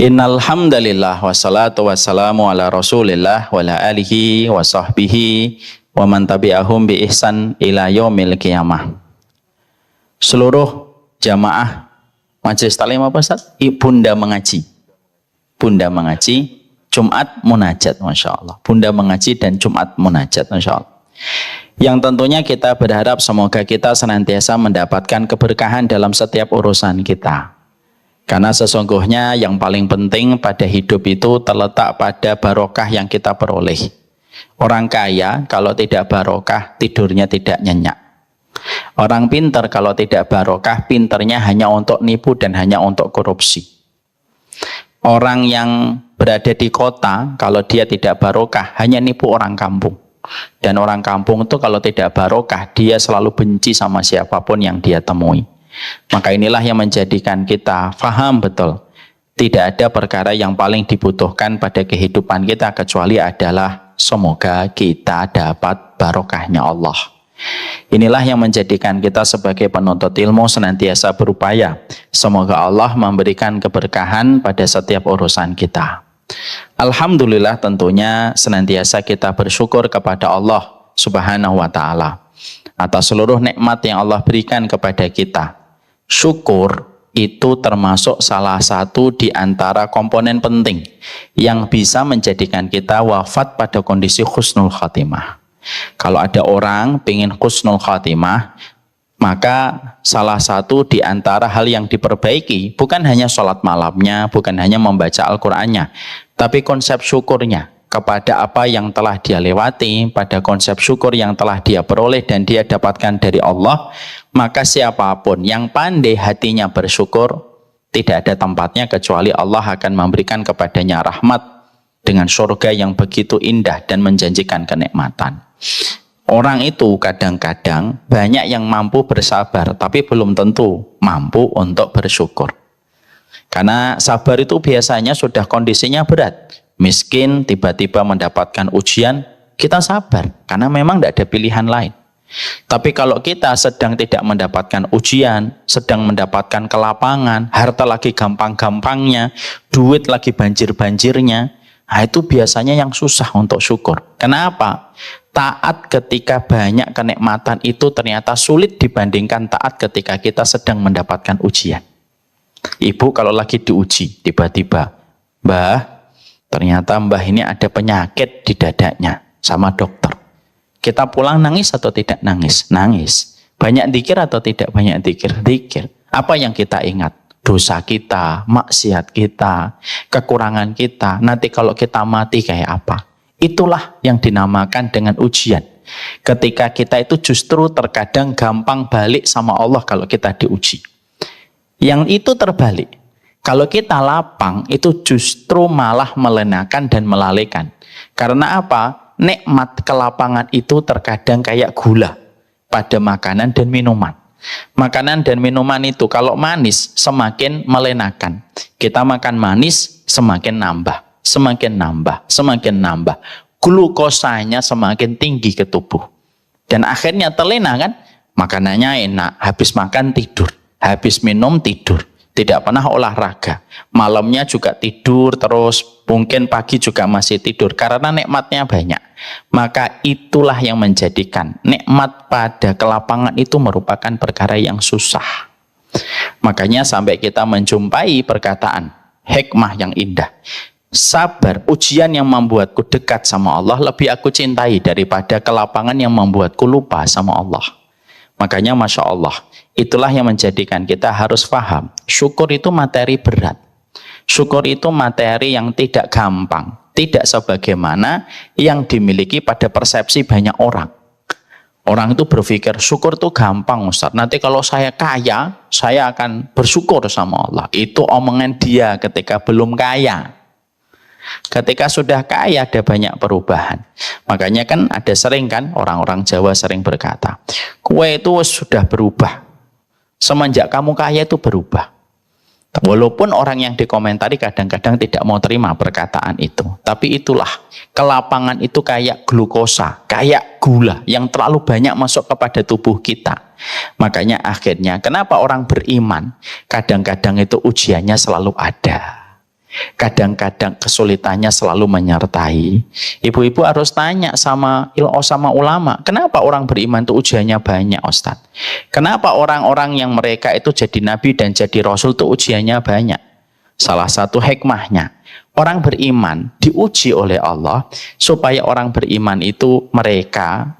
Innal hamdalillah wassalatu wassalamu ala Rasulillah wa ala alihi wa sahbihi wa man tabi'ahum bi ihsan ila yaumil qiyamah. Seluruh jamaah Majelis Taklim apa Ustaz? Bunda mengaji. Bunda mengaji, Jumat munajat, Masya Allah. Bunda mengaji dan Jumat munajat, Masya Allah. Yang tentunya kita berharap semoga kita senantiasa mendapatkan keberkahan dalam setiap urusan kita. Karena sesungguhnya yang paling penting pada hidup itu terletak pada barokah yang kita peroleh. Orang kaya kalau tidak barokah tidurnya tidak nyenyak. Orang pintar kalau tidak barokah pintarnya hanya untuk nipu dan hanya untuk korupsi. Orang yang berada di kota kalau dia tidak barokah hanya nipu orang kampung. Dan orang kampung itu kalau tidak barokah dia selalu benci sama siapapun yang dia temui. Maka inilah yang menjadikan kita faham betul. Tidak ada perkara yang paling dibutuhkan pada kehidupan kita kecuali adalah semoga kita dapat barokahnya Allah. Inilah yang menjadikan kita sebagai penuntut ilmu senantiasa berupaya. Semoga Allah memberikan keberkahan pada setiap urusan kita. Alhamdulillah tentunya senantiasa kita bersyukur kepada Allah Subhanahu wa ta'ala atas seluruh nikmat yang Allah berikan kepada kita. Syukur itu termasuk salah satu di antara komponen penting yang bisa menjadikan kita wafat pada kondisi husnul khatimah. Kalau ada orang ingin husnul khatimah, maka salah satu di antara hal yang diperbaiki bukan hanya sholat malamnya, bukan hanya membaca Al-Qur'annya, tapi konsep syukurnya kepada apa yang telah dia lewati, pada konsep syukur yang telah dia peroleh dan dia dapatkan dari Allah. Maka siapapun yang pandai hatinya bersyukur, tidak ada tempatnya kecuali Allah akan memberikan kepadanya rahmat dengan surga yang begitu indah dan menjanjikan kenikmatan. Orang itu kadang-kadang banyak yang mampu bersabar, tapi belum tentu mampu untuk bersyukur. Karena sabar itu biasanya sudah kondisinya berat. Miskin, tiba-tiba mendapatkan ujian, kita sabar. Karena memang tidak ada pilihan lain. Tapi kalau kita sedang tidak mendapatkan ujian, sedang mendapatkan kelapangan, harta lagi gampang-gampangnya, duit lagi banjir-banjirnya, nah itu biasanya yang susah untuk syukur. Kenapa? Taat ketika banyak kenikmatan itu ternyata sulit dibandingkan taat ketika kita sedang mendapatkan ujian. Ibu kalau lagi diuji, tiba-tiba, Mbah, ternyata Mbah ini ada penyakit di dadanya sama dokter. Kita pulang nangis atau tidak nangis? Nangis. Banyak dzikir atau tidak banyak dzikir? Dzikir. Apa yang kita ingat? Dosa kita, maksiat kita, kekurangan kita. Nanti kalau kita mati kayak apa? Itulah yang dinamakan dengan ujian. Ketika kita itu justru terkadang gampang balik sama Allah kalau kita diuji. Yang itu terbalik. Kalau kita lapang itu justru malah melenakan dan melalaikan. Karena apa? Nikmat kelapangan itu terkadang kayak gula pada makanan dan minuman. Makanan dan minuman itu kalau manis semakin melenakan. Kita makan manis semakin nambah, semakin nambah, semakin nambah. Glukosanya semakin tinggi ke tubuh. Dan akhirnya terlena kan? Makanannya enak, habis makan tidur, habis minum tidur. Tidak pernah olahraga, malamnya juga tidur terus, mungkin pagi juga masih tidur karena nikmatnya banyak. Maka itulah yang menjadikan nikmat pada kelapangan itu merupakan perkara yang susah. Makanya sampai kita menjumpai perkataan hikmah yang indah. Sabar, ujian yang membuatku dekat sama Allah lebih aku cintai daripada kelapangan yang membuatku lupa sama Allah. Makanya Masya Allah, itulah yang menjadikan kita harus paham. Syukur itu materi berat. Syukur itu materi yang tidak gampang. Tidak sebagaimana yang dimiliki pada persepsi banyak orang. Orang itu berpikir syukur itu gampang Ustaz. Nanti kalau saya kaya, saya akan bersyukur sama Allah. Itu omongan dia ketika belum kaya. Ketika sudah kaya ada banyak perubahan. Makanya kan ada sering kan orang-orang Jawa sering berkata, kue itu sudah berubah. Semenjak kamu kaya itu berubah. Walaupun orang yang dikomentari kadang-kadang tidak mau terima perkataan itu. Tapi itulah, kelapangan itu kayak glukosa, kayak gula yang terlalu banyak masuk kepada tubuh kita. Makanya akhirnya kenapa orang beriman kadang-kadang itu ujiannya selalu ada. Kadang-kadang kesulitannya selalu menyertai. Ibu-ibu harus tanya sama ulama, kenapa orang beriman itu ujiannya banyak, Ustadz? Kenapa orang-orang yang mereka itu jadi nabi dan jadi rasul itu ujiannya banyak? Salah satu hikmahnya, orang beriman diuji oleh Allah supaya orang beriman itu mereka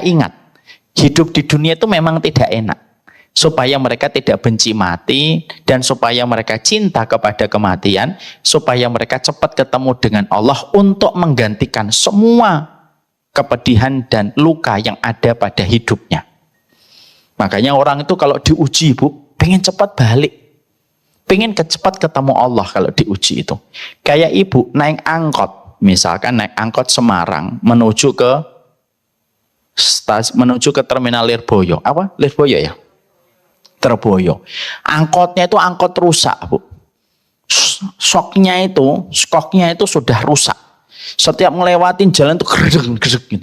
ingat hidup di dunia itu memang tidak enak. Supaya mereka tidak benci mati dan supaya mereka cinta kepada kematian, supaya mereka cepat ketemu dengan Allah untuk menggantikan semua kepedihan dan luka yang ada pada hidupnya. Makanya orang itu kalau diuji, Bu, pengen cepat balik, pengen cepat ketemu Allah kalau diuji itu. Kayak ibu naik angkot, misalkan naik angkot Semarang menuju ke terminal Lirboyo. Apa? Lirboyo ya? Terboyo. Angkotnya itu angkot rusak, Bu. Skoknya itu sudah rusak. Setiap ngelewatin jalan tuh gredeg gitu.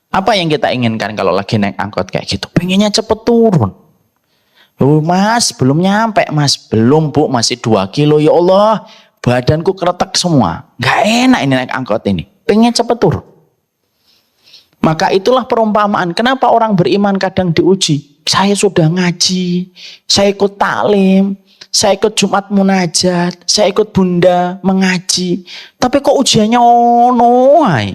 Apa yang kita inginkan kalau lagi naik angkot kayak gitu? Pengennya cepet turun. Oh, Mas, belum nyampe, Mas. Belum, Bu, masih 2 kilo. Ya Allah, badanku keretek semua. Gak enak ini naik angkot ini. Pengen cepet turun. Maka itulah perumpamaan. Kenapa orang beriman kadang diuji? Saya sudah ngaji, saya ikut taklim, saya ikut Jumat munajat, saya ikut Bunda mengaji. Tapi kok ujiannya ono ae?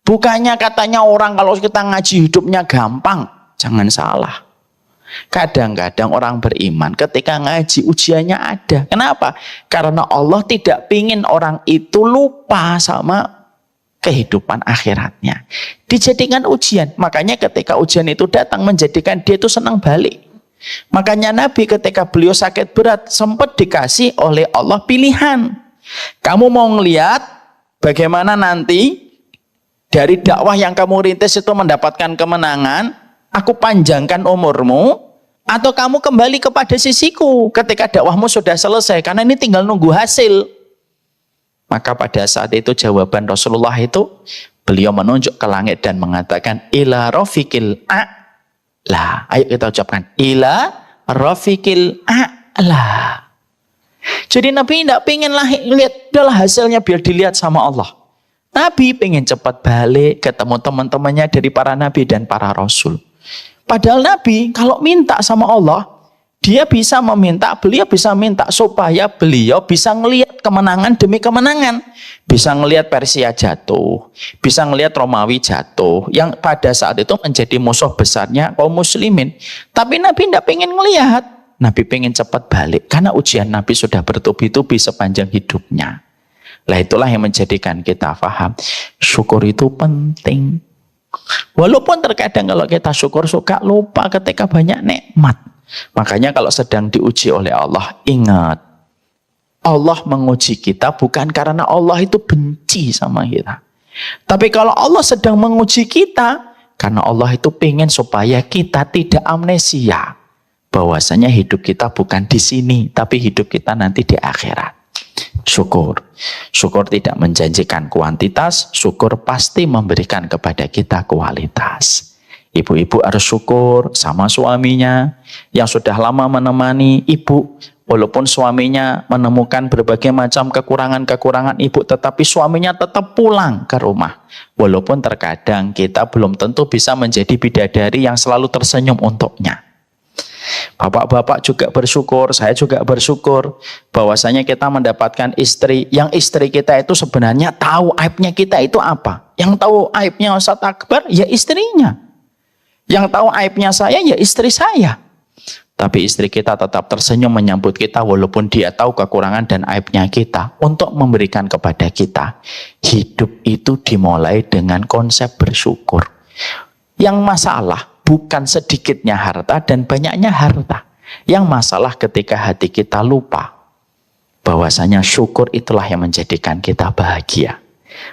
Bukannya katanya orang kalau kita ngaji hidupnya gampang. Jangan salah. Kadang-kadang orang beriman ketika ngaji ujiannya ada. Kenapa? Karena Allah tidak ingin orang itu lupa sama kehidupan akhiratnya. Dijadikan ujian. Makanya ketika ujian itu datang menjadikan dia itu senang balik. Makanya Nabi ketika beliau sakit berat sempat dikasih oleh Allah pilihan. Kamu mau ngelihat bagaimana nanti dari dakwah yang kamu rintis itu mendapatkan kemenangan, aku panjangkan umurmu, atau kamu kembali kepada sisiku ketika dakwahmu sudah selesai, karena ini tinggal nunggu hasil. Maka pada saat itu jawaban Rasulullah itu, beliau menunjuk ke langit dan mengatakan, ila rafiqil a'la. Ayo kita ucapkan, ila rafiqil a'la. Jadi Nabi tidak pengen lihat, udahlah hasilnya biar dilihat sama Allah. Nabi pengen cepat balik ketemu teman-temannya dari para nabi dan para rasul. Padahal Nabi kalau minta sama Allah, beliau bisa minta supaya beliau bisa ngelihat kemenangan demi kemenangan. Bisa ngelihat Persia jatuh, bisa ngelihat Romawi jatuh, yang pada saat itu menjadi musuh besarnya kaum muslimin. Tapi Nabi tidak pengen ngelihat, Nabi pengen cepat balik, karena ujian Nabi sudah bertubi-tubi sepanjang hidupnya. Lah itulah yang menjadikan kita paham, syukur itu penting. Walaupun terkadang kalau kita syukur suka lupa ketika banyak nikmat. Makanya kalau sedang diuji oleh Allah, ingat, Allah menguji kita bukan karena Allah itu benci sama kita. Tapi kalau Allah sedang menguji kita, karena Allah itu pengen supaya kita tidak amnesia. Bahwasanya hidup kita bukan di sini, tapi hidup kita nanti di akhirat. Syukur. Syukur tidak menjanjikan kuantitas, syukur pasti memberikan kepada kita kualitas. Ibu-ibu harus syukur sama suaminya yang sudah lama menemani ibu. Walaupun suaminya menemukan berbagai macam kekurangan-kekurangan ibu, tetapi suaminya tetap pulang ke rumah. Walaupun terkadang kita belum tentu bisa menjadi bidadari yang selalu tersenyum untuknya. Bapak-bapak juga bersyukur, saya juga bersyukur bahwasanya kita mendapatkan istri yang istri kita itu sebenarnya tahu aibnya kita itu apa. Yang tahu aibnya Ustadz Akbar ya istrinya. Yang tahu aibnya saya ya istri saya. Tapi istri kita tetap tersenyum menyambut kita walaupun dia tahu kekurangan dan aibnya kita untuk memberikan kepada kita. Hidup itu dimulai dengan konsep bersyukur. Yang masalah bukan sedikitnya harta dan banyaknya harta. Yang masalah ketika hati kita lupa bahwasanya syukur itulah yang menjadikan kita bahagia.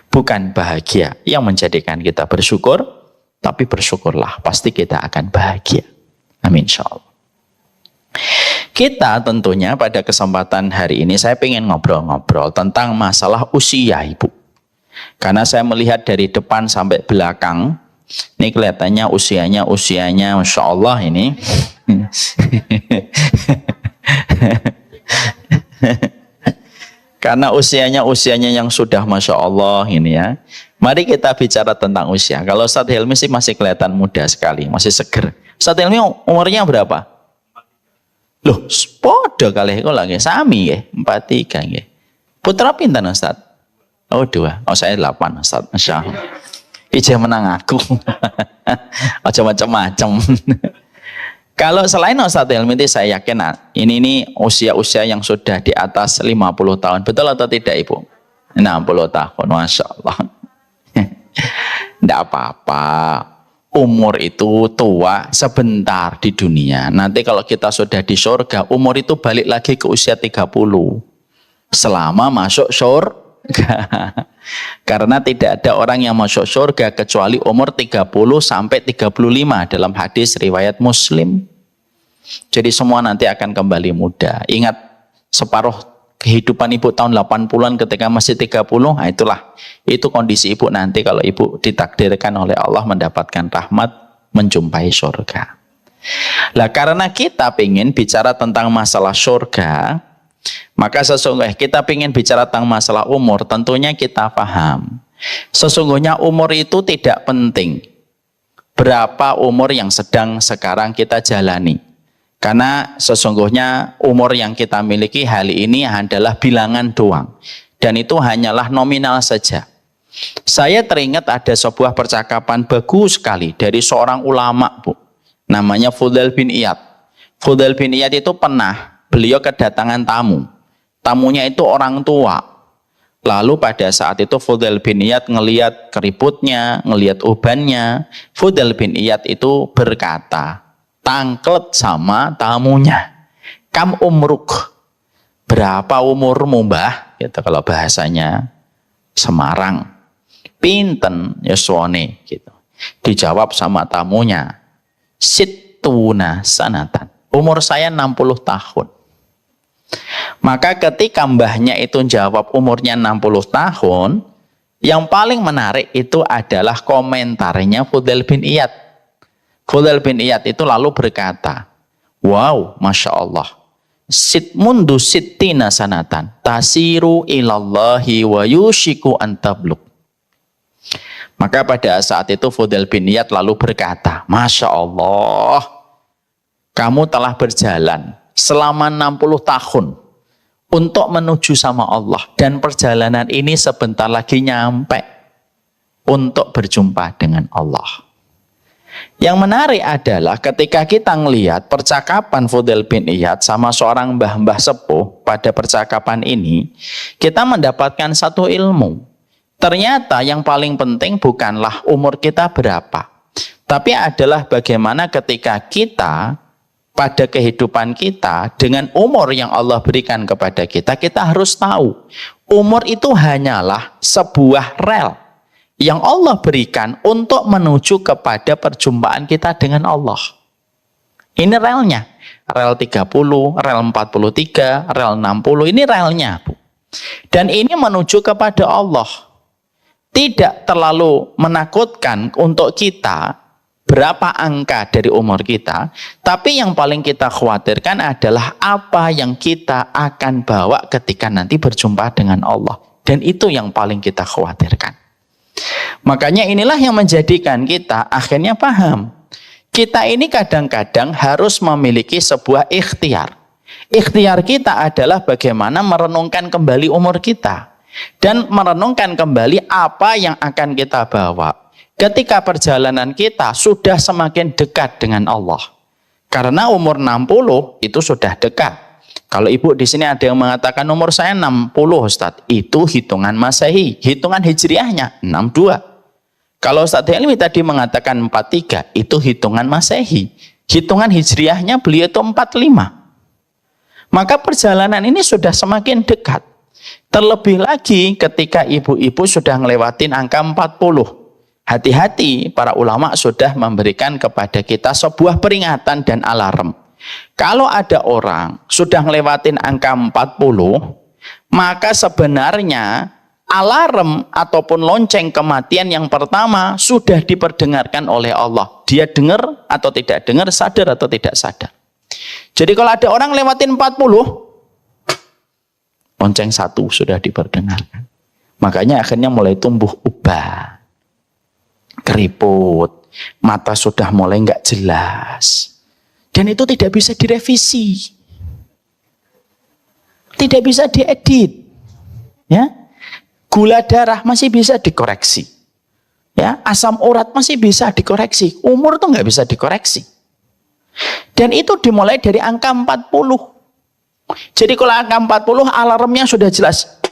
Bukan bahagia yang menjadikan kita bersyukur, tapi bersyukurlah, pasti kita akan bahagia. Amin insyaallah. Kita tentunya pada kesempatan hari ini saya ingin ngobrol-ngobrol tentang masalah usia ibu. Karena saya melihat dari depan sampai belakang, ini kelihatannya usianya Masya Allah ini. Karena usianya yang sudah Masya Allah ini ya. Mari kita bicara tentang usia. Kalau Ustadz Helmi sih masih kelihatan muda sekali, masih seger. Ustadz Helmi umurnya berapa? Loh, podo kali kok lagi sami ya, 43 ya. Putra pinten Ustadz? Oh 2, oh saya 8 Ustadz, Masya Allah. Ija menang aku. Aja macam-macam. Kalau selain Ustadz Helmi saya yakin ini usia-usia yang sudah di atas 50 tahun. Betul atau tidak Ibu? 60 tahun, Masya Allah. Tidak apa-apa. Umur itu tua sebentar di dunia. Nanti kalau kita sudah di surga, umur itu balik lagi ke usia 30. Selama masuk surga. Karena tidak ada orang yang masuk surga kecuali umur 30 sampai 35 dalam hadis riwayat Muslim. Jadi semua nanti akan kembali muda. Ingat separuh kehidupan ibu tahun 80-an ketika masih 30, nah itulah. Itu kondisi ibu nanti kalau ibu ditakdirkan oleh Allah mendapatkan rahmat, menjumpai surga. Lah karena kita ingin bicara tentang masalah surga, maka sesungguhnya kita ingin bicara tentang masalah umur, tentunya kita paham. Sesungguhnya umur itu tidak penting. Berapa umur yang sedang sekarang kita jalani. Karena sesungguhnya umur yang kita miliki hari ini adalah bilangan doang. Dan itu hanyalah nominal saja. Saya teringat ada sebuah percakapan bagus sekali dari seorang ulama, Bu. Namanya Fudail bin Iyad. Fudail bin Iyad itu beliau kedatangan tamu. Tamunya itu orang tua. Lalu pada saat itu Fudail bin Iyad ngelihat keriputnya, ngelihat ubannya. Fudail bin Iyad itu berkata, tangklet sama tamunya. Kam umruk. Berapa umurmu mbah? Gitu kalau bahasanya Semarang. Pinten yaswane gitu. Dijawab sama tamunya. Sittuna sanatan. Umur saya 60 tahun. Maka ketika mbahnya itu jawab umurnya 60 tahun, yang paling menarik itu adalah komentarnya Fudail bin Iyad. Fudail bin Iyad itu lalu berkata, wow, Masya Allah, mundu sittina sanatan, tasiru ilallahi wa yushiku antabluk. Maka pada saat itu Fudail bin Iyad lalu berkata, Masya Allah, kamu telah berjalan selama 60 tahun untuk menuju sama Allah. Dan perjalanan ini sebentar lagi nyampe untuk berjumpa dengan Allah. Yang menarik adalah ketika kita melihat percakapan Fudail bin Iyad sama seorang mbah-mbah sepuh pada percakapan ini, kita mendapatkan satu ilmu. Ternyata yang paling penting bukanlah umur kita berapa, tapi adalah bagaimana ketika kita pada kehidupan kita dengan umur yang Allah berikan kepada kita, kita harus tahu umur itu hanyalah sebuah rel yang Allah berikan untuk menuju kepada perjumpaan kita dengan Allah. Ini relnya. Rel 30, rel 43, rel 60. Ini relnya, Bu. Dan ini menuju kepada Allah. Tidak terlalu menakutkan untuk kita berapa angka dari umur kita. Tapi yang paling kita khawatirkan adalah apa yang kita akan bawa ketika nanti berjumpa dengan Allah. Dan itu yang paling kita khawatirkan. Makanya inilah yang menjadikan kita akhirnya paham. Kita ini kadang-kadang harus memiliki sebuah ikhtiar. Ikhtiar kita adalah bagaimana merenungkan kembali umur kita. Dan merenungkan kembali apa yang akan kita bawa. Ketika perjalanan kita sudah semakin dekat dengan Allah. Karena umur 60 itu sudah dekat. Kalau ibu di sini ada yang mengatakan umur saya 60 Ustadz. Itu hitungan Masehi. Hitungan Hijriahnya 62. Kalau Ustadz Helmi tadi mengatakan 43, itu hitungan Masehi. Hitungan Hijriahnya beliau itu 45. Maka perjalanan ini sudah semakin dekat. Terlebih lagi ketika ibu-ibu sudah ngelewatin angka 40. Hati-hati, para ulama sudah memberikan kepada kita sebuah peringatan dan alarm. Kalau ada orang sudah ngelewatin angka 40, maka sebenarnya alarm ataupun lonceng kematian yang pertama sudah diperdengarkan oleh Allah. Dia dengar atau tidak dengar, sadar atau tidak sadar. Jadi kalau ada orang lewatin 40, Lonceng satu sudah diperdengarkan. Makanya akhirnya mulai tumbuh uban, keriput, mata sudah mulai nggak jelas. Dan itu tidak bisa direvisi. Tidak bisa diedit. Ya. Gula darah masih bisa dikoreksi. Ya, asam urat masih bisa dikoreksi. Umur tuh nggak bisa dikoreksi. Dan itu dimulai dari angka 40. Jadi kalau angka 40 alarmnya sudah jelas.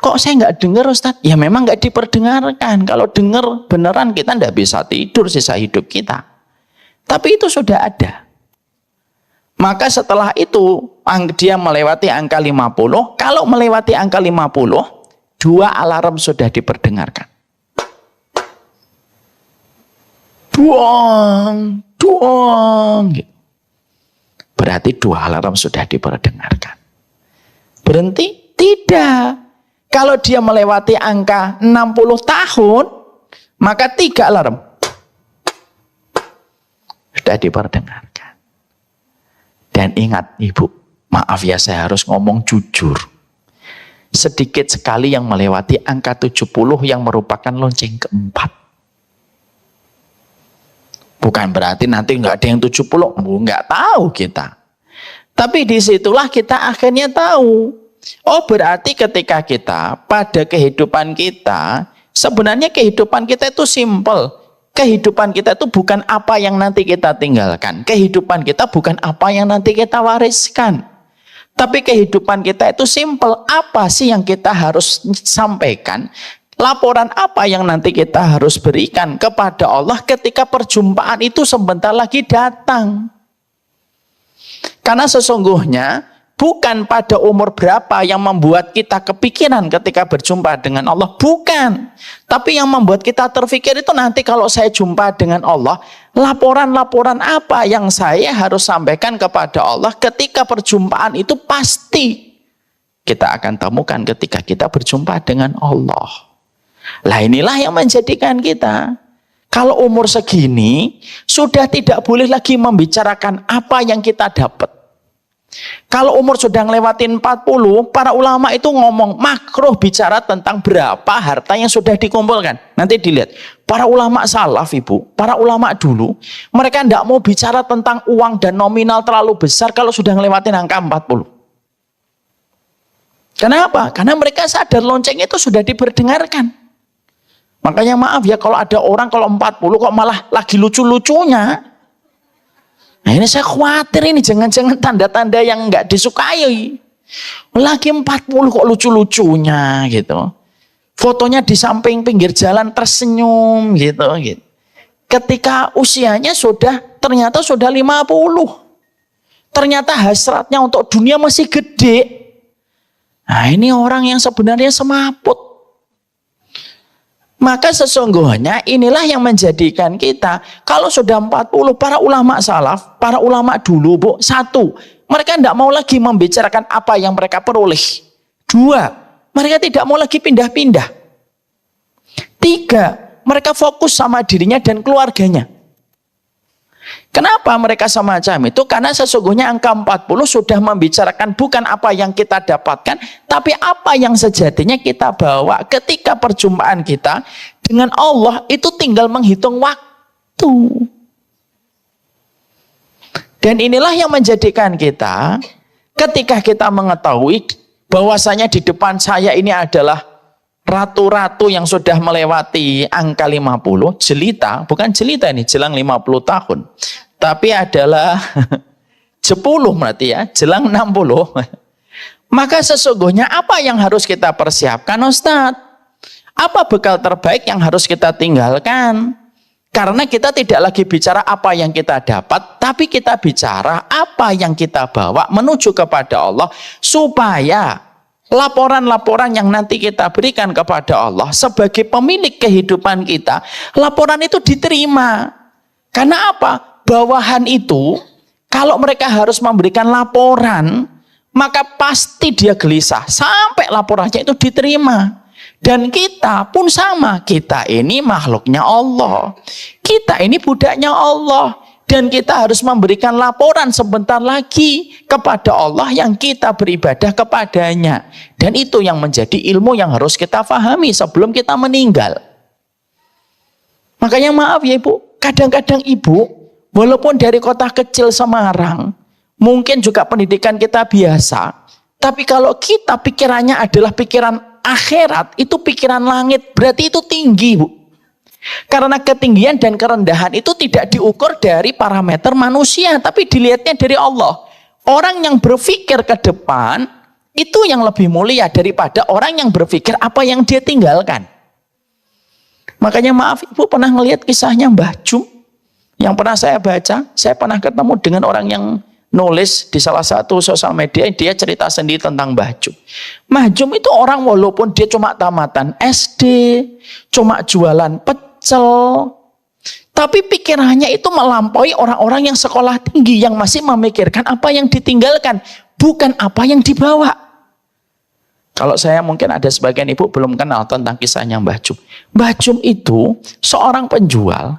Kok saya nggak dengar Ustadz? Ya memang nggak diperdengarkan. Kalau dengar beneran kita nggak bisa tidur sisa hidup kita. Tapi itu sudah ada. Maka setelah itu dia melewati angka 50. Kalau melewati angka 50, 2 alarm sudah diperdengarkan. Duang, duang. Berarti 2 alarm sudah diperdengarkan. Berhenti? Tidak. Kalau dia melewati angka 60 tahun, maka 3 alarm sudah diperdengarkan. Dan ingat Ibu, maaf ya saya harus ngomong jujur. Sedikit sekali yang melewati angka 70 yang merupakan lonceng keempat. Bukan berarti nanti nggak ada yang 70, nggak tahu kita. Tapi disitulah kita akhirnya tahu. Oh berarti ketika kita pada kehidupan kita, sebenarnya kehidupan kita itu simple. Kehidupan kita itu bukan apa yang nanti kita tinggalkan. Kehidupan kita bukan apa yang nanti kita wariskan. Tapi kehidupan kita itu simple. Apa sih yang kita harus sampaikan? Laporan apa yang nanti kita harus berikan kepada Allah ketika perjumpaan itu sebentar lagi datang. Karena sesungguhnya bukan pada umur berapa yang membuat kita kepikiran ketika berjumpa dengan Allah. Bukan. Tapi yang membuat kita terpikir itu nanti kalau saya jumpa dengan Allah, laporan-laporan apa yang saya harus sampaikan kepada Allah ketika perjumpaan itu pasti kita akan temukan ketika kita berjumpa dengan Allah. Lah inilah yang menjadikan kita kalau umur segini sudah tidak boleh lagi membicarakan apa yang kita dapat. Kalau umur sudah ngelewatin 40, para ulama itu ngomong makruh bicara tentang berapa harta yang sudah dikumpulkan. Nanti dilihat, para ulama salaf Ibu, para ulama dulu, mereka tidak mau bicara tentang uang dan nominal terlalu besar kalau sudah ngelewatin angka 40. Kenapa? Karena mereka sadar lonceng itu sudah diperdengarkan. Makanya maaf ya kalau ada orang kalau 40 kok malah lagi lucu-lucunya. Nah ini saya khawatir ini jangan-jangan tanda-tanda yang nggak disukai. Lagi 40 kok lucu-lucunya gitu. Fotonya di samping pinggir jalan tersenyum gitu. Ketika usianya ternyata sudah 50. Ternyata hasratnya untuk dunia masih gede. Nah ini orang yang sebenarnya semaput. Maka sesungguhnya inilah yang menjadikan kita kalau sudah 40 para ulama salaf, para ulama dulu Bu, 1, mereka tidak mau lagi membicarakan apa yang mereka peroleh. 2, mereka tidak mau lagi pindah-pindah. 3, mereka fokus sama dirinya dan keluarganya. Kenapa mereka semacam itu? Karena sesungguhnya angka 40 sudah membicarakan bukan apa yang kita dapatkan, tapi apa yang sejatinya kita bawa ketika perjumpaan kita dengan Allah itu tinggal menghitung waktu. Dan inilah yang menjadikan kita ketika kita mengetahui bahwasanya di depan saya ini adalah ratu-ratu yang sudah melewati angka 50, jelita, bukan jelita ini, jelang 50 tahun. Tapi adalah 10 berarti ya, jelang 60. Maka sesungguhnya apa yang harus kita persiapkan Ustadz? Apa bekal terbaik yang harus kita tinggalkan? Karena kita tidak lagi bicara apa yang kita dapat, tapi kita bicara apa yang kita bawa menuju kepada Allah supaya laporan-laporan yang nanti kita berikan kepada Allah sebagai pemilik kehidupan kita, laporan itu diterima. Karena apa? Bawahan itu, kalau mereka harus memberikan laporan, maka pasti dia gelisah sampai laporannya itu diterima. Dan kita pun sama, kita ini makhluknya Allah. Kita ini budaknya Allah. Dan kita harus memberikan laporan sebentar lagi kepada Allah yang kita beribadah kepadanya. Dan itu yang menjadi ilmu yang harus kita fahami sebelum kita meninggal. Makanya maaf ya Ibu, kadang-kadang Ibu, walaupun dari kota kecil Semarang, mungkin juga pendidikan kita biasa, tapi kalau kita pikirannya adalah pikiran akhirat, itu pikiran langit, berarti itu tinggi Bu. Karena ketinggian dan kerendahan itu tidak diukur dari parameter manusia, tapi dilihatnya dari Allah. Orang yang berpikir ke depan, itu yang lebih mulia daripada orang yang berpikir apa yang dia tinggalkan. Makanya maaf Ibu pernah ngelihat kisahnya Mbah Jum, yang pernah saya baca, saya pernah ketemu dengan orang yang nulis di salah satu sosial media, dia cerita sendiri tentang Mbah Jum. Mbah Jum itu orang walaupun dia cuma tamatan SD, cuma jualan pecel, tapi pikirannya itu melampaui orang-orang yang sekolah tinggi, yang masih memikirkan apa yang ditinggalkan, bukan apa yang dibawa. Kalau saya mungkin ada sebagian Ibu belum kenal tentang kisahnya Mbah Jum. Mbah Jum itu seorang penjual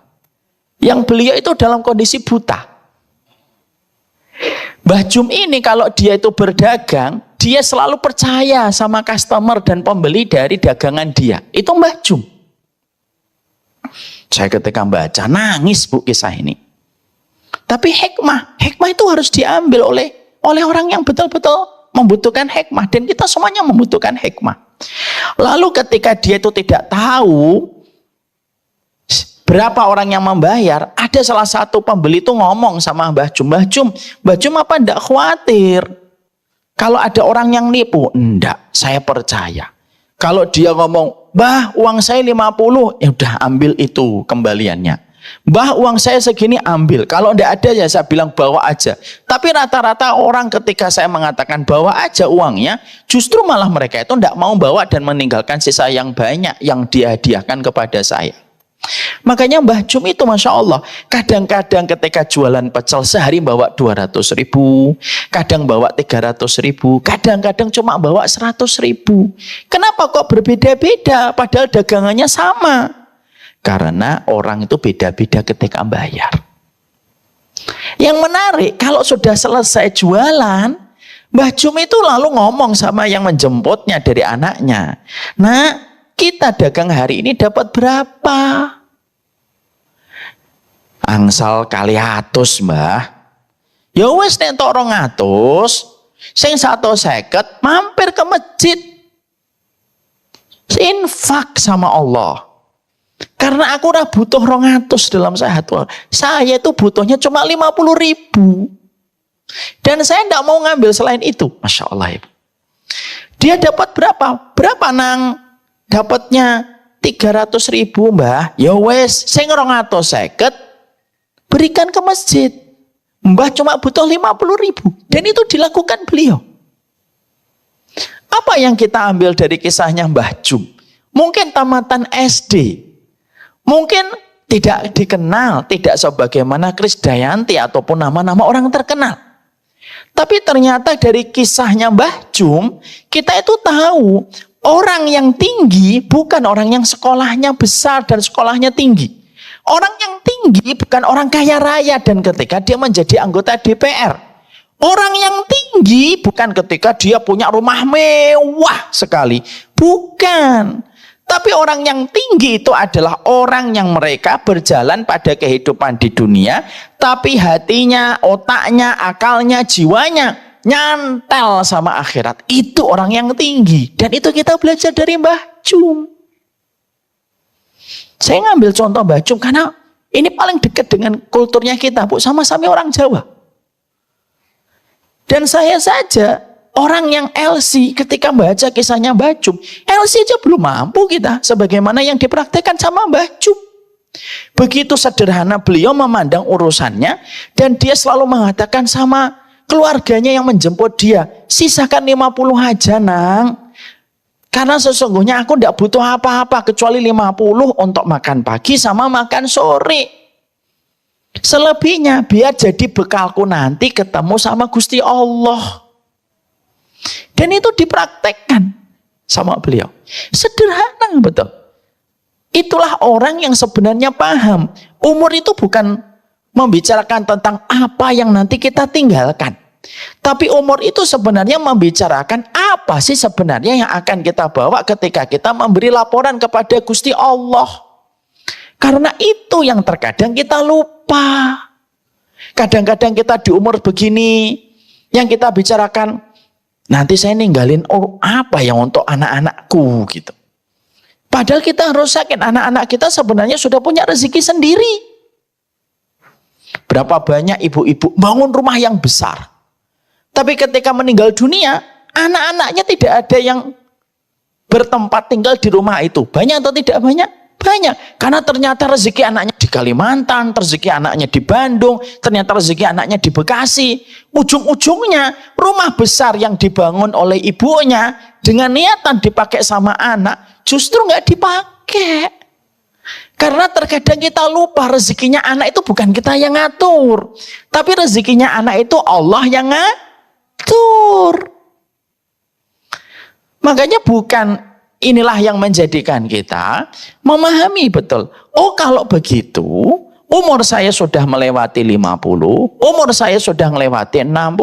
yang beliau itu dalam kondisi buta. Mbah Jum ini kalau dia itu berdagang, dia selalu percaya sama customer dan pembeli dari dagangan dia. Itu Mbah Jum. Saya ketika baca nangis Bu kisah ini. Tapi hikmah itu harus diambil oleh orang yang betul-betul membutuhkan hikmah, dan kita semuanya membutuhkan hikmah. Lalu ketika dia itu tidak tahu berapa orang yang membayar, ada salah satu pembeli itu ngomong sama Mbah Jum, Mbah Jum apa enggak khawatir kalau ada orang yang nipu? Enggak, saya percaya. Kalau dia ngomong, Mbah uang saya 50, ya udah ambil itu kembaliannya. Mbah uang saya segini, ambil. Kalau enggak ada ya saya bilang bawa aja. Tapi rata-rata orang ketika saya mengatakan bawa aja uangnya, justru malah mereka itu enggak mau bawa dan meninggalkan sisa yang banyak yang dihadiahkan kepada saya. Makanya Mbah Jum itu Masya Allah, kadang-kadang ketika jualan pecel sehari bawa 200.000, kadang bawa 300.000, kadang-kadang cuma bawa 100.000. Kenapa kok berbeda-beda padahal dagangannya sama? Karena orang itu beda-beda ketika bayar. Yang menarik, kalau sudah selesai jualan, Mbah Jum itu lalu ngomong sama yang menjemputnya dari anaknya, "Nah, kita dagang hari ini dapat berapa?" "Angsal kali 100, Mbah." "Ya wis nek tok 200, sing 150 mampir ke masjid. Infak sama Allah. Karena aku ora butuh 200 dalam sehari. Saya itu butuhnya cuma 50.000. Dan saya tidak mau ngambil selain itu." Masya Allah Ibu. Dia dapat berapa? Berapa nang? Dapatnya 300.000 Mbah. Ya wes, sing 250 berikan ke masjid. Mbah cuma butuh 50.000. Dan itu dilakukan beliau. Apa yang kita ambil dari kisahnya Mbah Jum? Mungkin tamatan SD. Mungkin tidak dikenal, tidak sebagaimana Krisdayanti ataupun nama-nama orang terkenal. Tapi ternyata dari kisahnya Mbah Jum, kita itu tahu orang yang tinggi bukan orang yang sekolahnya besar dan sekolahnya tinggi. Orang yang tinggi bukan orang kaya raya dan ketika dia menjadi anggota DPR. Orang yang tinggi bukan ketika dia punya rumah mewah sekali. Bukan. Tapi orang yang tinggi itu adalah orang yang mereka berjalan pada kehidupan di dunia, tapi hatinya, otaknya, akalnya, jiwanya nyantel sama akhirat. Itu orang yang tinggi. Dan itu kita belajar dari Mbah Jum. Saya ngambil contoh Mbah Jum karena ini paling dekat dengan kulturnya kita, Bu. Sama-sama orang Jawa. Dan saya saja, orang yang LC ketika baca kisahnya Mbah Jum, LC aja belum mampu kita sebagaimana yang dipraktekkan sama Mbah Jum. Begitu sederhana beliau memandang urusannya dan dia selalu mengatakan sama keluarganya yang menjemput dia, "Sisakan 50 aja, Nang. Karena sesungguhnya aku tidak butuh apa-apa kecuali 50 untuk makan pagi sama makan sore. Selebihnya biar jadi bekalku nanti ketemu sama Gusti Allah." Dan itu dipraktekkan sama beliau. Sederhana betul. Itulah orang yang sebenarnya paham. Umur itu bukan membicarakan tentang apa yang nanti kita tinggalkan. Tapi umur itu sebenarnya membicarakan apa sih sebenarnya yang akan kita bawa ketika kita memberi laporan kepada Gusti Allah. Karena itu yang terkadang kita lupa. Kadang-kadang kita di umur begini, yang kita bicarakan, nanti saya ninggalin apa yang untuk anak-anakku gitu. Padahal kita harus yakin anak-anak kita sebenarnya sudah punya rezeki sendiri. Berapa banyak ibu-ibu bangun rumah yang besar. Tapi ketika meninggal dunia, anak-anaknya tidak ada yang bertempat tinggal di rumah itu. Banyak atau tidak banyak? Banyak. Karena ternyata rezeki anaknya di Kalimantan, rezeki anaknya di Bandung, ternyata rezeki anaknya di Bekasi. Ujung-ujungnya rumah besar yang dibangun oleh ibunya dengan niatan dipakai sama anak, justru nggak dipakai. Karena terkadang kita lupa rezekinya anak itu bukan kita yang ngatur. Tapi rezekinya anak itu Allah yang ngatur. Makanya bukan inilah yang menjadikan kita memahami betul. Oh kalau begitu, umur saya sudah melewati 50, umur saya sudah melewati 60,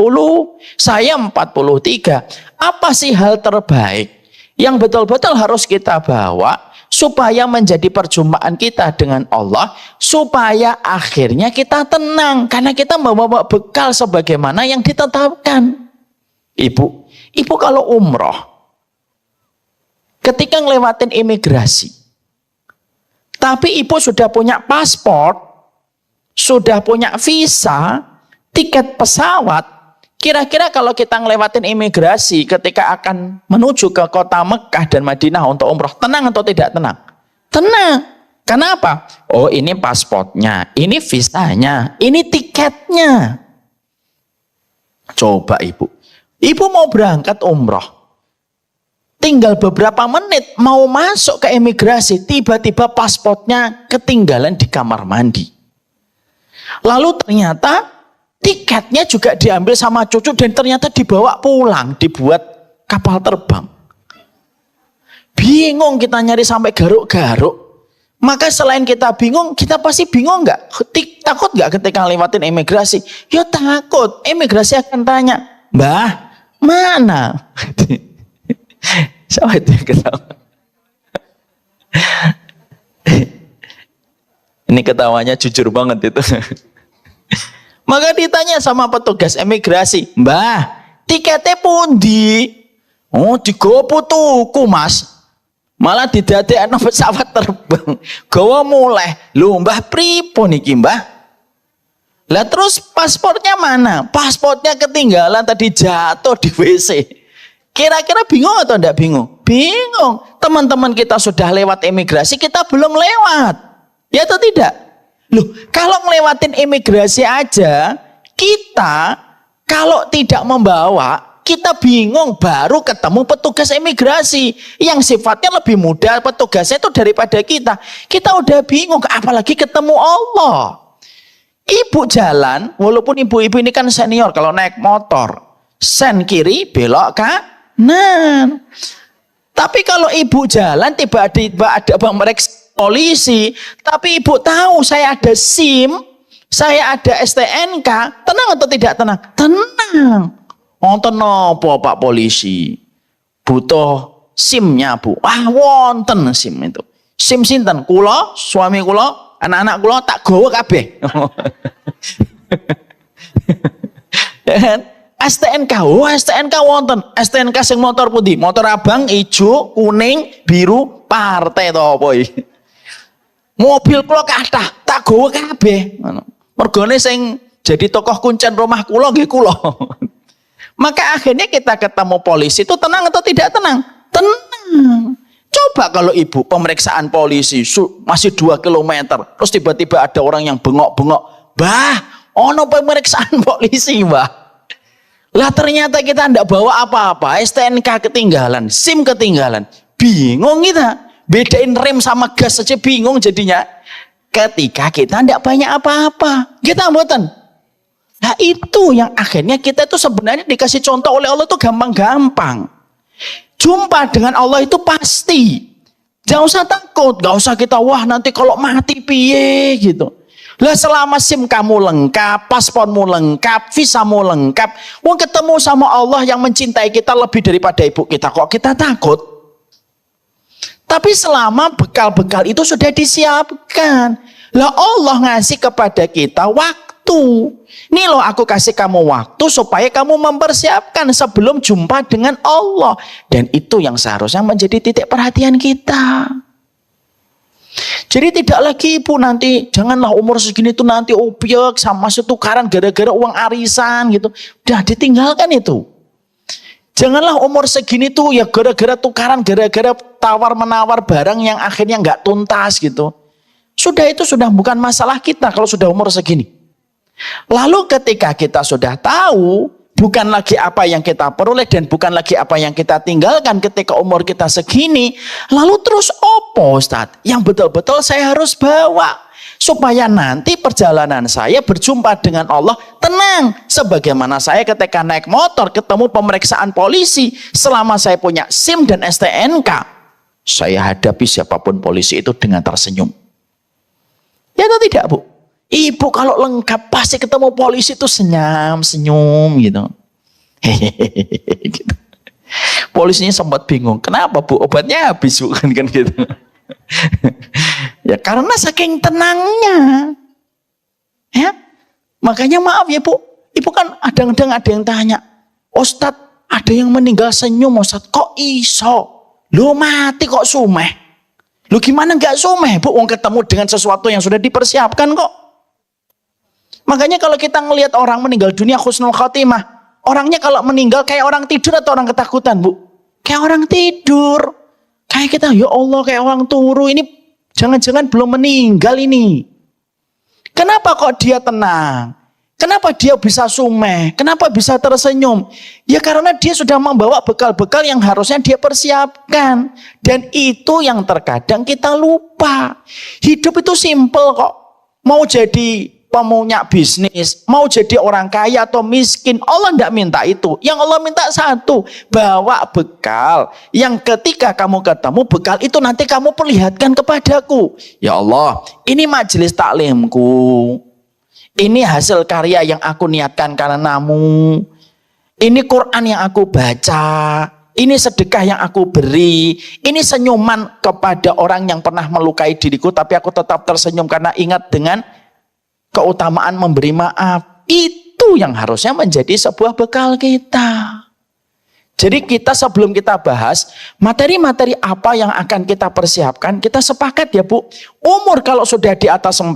saya 43. Apa sih hal terbaik yang betul-betul harus kita bawa supaya menjadi perjumpaan kita dengan Allah, supaya akhirnya kita tenang karena kita membawa bekal sebagaimana yang ditetapkan. Ibu kalau umroh, ketika ngelewatin imigrasi, tapi ibu sudah punya paspor, sudah punya visa, tiket pesawat, kira-kira kalau kita ngelewatin imigrasi ketika akan menuju ke kota Mekah dan Madinah untuk umroh, tenang atau tidak tenang? Tenang. Kenapa? Oh ini paspornya, ini visanya, ini tiketnya. Coba Ibu mau berangkat umroh. Tinggal beberapa menit mau masuk ke imigrasi, tiba-tiba paspornya ketinggalan di kamar mandi. Lalu ternyata tiketnya juga diambil sama cucu dan ternyata dibawa pulang, dibuat kapal terbang. Bingung kita nyari sampai garuk-garuk. Maka selain kita bingung, kita pasti bingung nggak? Takut nggak ketika lewatin imigrasi? Ya takut. Imigrasi akan tanya, Mbah, mana? Siapa itu yang ketawa? Ini ketawanya jujur banget itu. Maka ditanya sama petugas imigrasi, Mbah, tiketnya pundi? Oh, digopo tuku Mas. Malah didadekno pesawat terbang. Gawa mulai. Lho Mbah pripun iki Mbah? Lah terus paspornya mana? Paspornya ketinggalan tadi jatuh di WC. Kira-kira bingung atau enggak bingung? Bingung. Teman-teman kita sudah lewat imigrasi, kita belum lewat. Ya atau tidak? Loh, kalau ngelewatin imigrasi aja, kita kalau tidak membawa, kita bingung baru ketemu petugas imigrasi yang sifatnya lebih mudah petugasnya itu daripada kita. Kita udah bingung, apalagi ketemu Allah. Ibu jalan, walaupun ibu-ibu ini kan senior, kalau naik motor, sen kiri, belok kanan. Tapi kalau ibu jalan, tiba-tiba ada pemeriksa polisi, tapi ibu tahu saya ada SIM, saya ada STNK, tenang atau tidak tenang? Tenang. Wonten napa Pak polisi? Butuh SIM-nya Bu. Ah wonten SIM itu. SIM sinten? Kula, suami kula, anak-anak kula tak gawa kabeh. Dan STNK, oh STNK wonten. STNK sing motor pundi? Motor abang, ijo, kuning, biru, partai to apa iki? Mobil kula kathah, tak gawa kabeh. Mergone sing jadi tokoh kuncen rumah kula nggih kula. Maka akhirnya kita ketemu polisi itu tenang atau tidak tenang? Tenang. Coba kalau ibu pemeriksaan polisi masih 2 kilometer, terus tiba-tiba ada orang yang bengok-bengok, Bah, ono pemeriksaan polisi, Bah. Lah ternyata kita tidak bawa apa-apa, STNK ketinggalan, SIM ketinggalan. Bingung kita. Bedain rem sama gas saja bingung jadinya. Ketika kita tidak banyak apa-apa. Kita mboten. Nah itu yang akhirnya kita itu sebenarnya dikasih contoh oleh Allah itu gampang-gampang. Jumpa dengan Allah itu pasti. Jangan usah takut, gak usah kita wah nanti kalau mati piye gitu. Lah selama SIM kamu lengkap, paspormu lengkap, visamu lengkap, wong ketemu sama Allah yang mencintai kita lebih daripada ibu kita, kok kita takut? Tapi selama bekal-bekal itu sudah disiapkan. Lah Allah ngasih kepada kita waktu. Nih loh aku kasih kamu waktu supaya kamu mempersiapkan sebelum jumpa dengan Allah. Dan itu yang seharusnya menjadi titik perhatian kita. Jadi tidak lagi ibu nanti, janganlah umur segini tuh nanti obyek sama setukaran gara-gara uang arisan gitu. Udah ditinggalkan itu. Janganlah umur segini tuh ya gara-gara tukaran, gara-gara tawar-menawar barang yang akhirnya nggak tuntas gitu. Sudah itu sudah bukan masalah kita kalau sudah umur segini. Lalu ketika kita sudah tahu, bukan lagi apa yang kita peroleh dan bukan lagi apa yang kita tinggalkan ketika umur kita segini. Lalu terus opo Ustaz? Yang betul-betul saya harus bawa. Supaya nanti perjalanan saya berjumpa dengan Allah tenang. Sebagaimana saya ketika naik motor ketemu pemeriksaan polisi. Selama saya punya SIM dan STNK. Saya hadapi siapapun polisi itu dengan tersenyum. Ya atau tidak Bu? Ibu kalau lengkap pasti ketemu polisi itu senyum gitu. Hehehe gitu. Polisinya sempat bingung, kenapa Bu? Obatnya habis Bu kan gitu. Ya karena saking tenangnya. Ya. Makanya maaf ya Bu, Ibu kan kadang-kadang ada yang tanya, Ustadz ada yang meninggal senyum Ustadz, kok iso? Lu mati kok sumeh? Lu gimana nggak sumeh Bu? Wong ketemu dengan sesuatu yang sudah dipersiapkan kok. Makanya kalau kita ngelihat orang meninggal dunia husnul khotimah, orangnya kalau meninggal kayak orang tidur atau orang ketakutan Bu? Kayak orang tidur. Kayak kita, ya Allah kayak orang turu, ini jangan-jangan belum meninggal ini. Kenapa kok dia tenang? Kenapa dia bisa sumeh? Kenapa bisa tersenyum? Ya karena dia sudah membawa bekal-bekal yang harusnya dia persiapkan. Dan itu yang terkadang kita lupa. Hidup itu simple kok. Mau jadi pemunya bisnis, mau jadi orang kaya atau miskin, Allah tidak minta itu. Yang Allah minta satu, bawa bekal. Yang ketika kamu ketemu bekal itu nanti kamu perlihatkan kepadaku. Ya Allah, ini majelis taklimku. Ini hasil karya yang aku niatkan karenamu. Ini Quran yang aku baca. Ini sedekah yang aku beri. Ini senyuman kepada orang yang pernah melukai diriku, tapi aku tetap tersenyum karena ingat dengan keutamaan memberi maaf. Itu yang harusnya menjadi sebuah bekal kita. Jadi kita sebelum kita bahas materi-materi apa yang akan kita persiapkan, kita sepakat ya Bu, umur kalau sudah di atas 40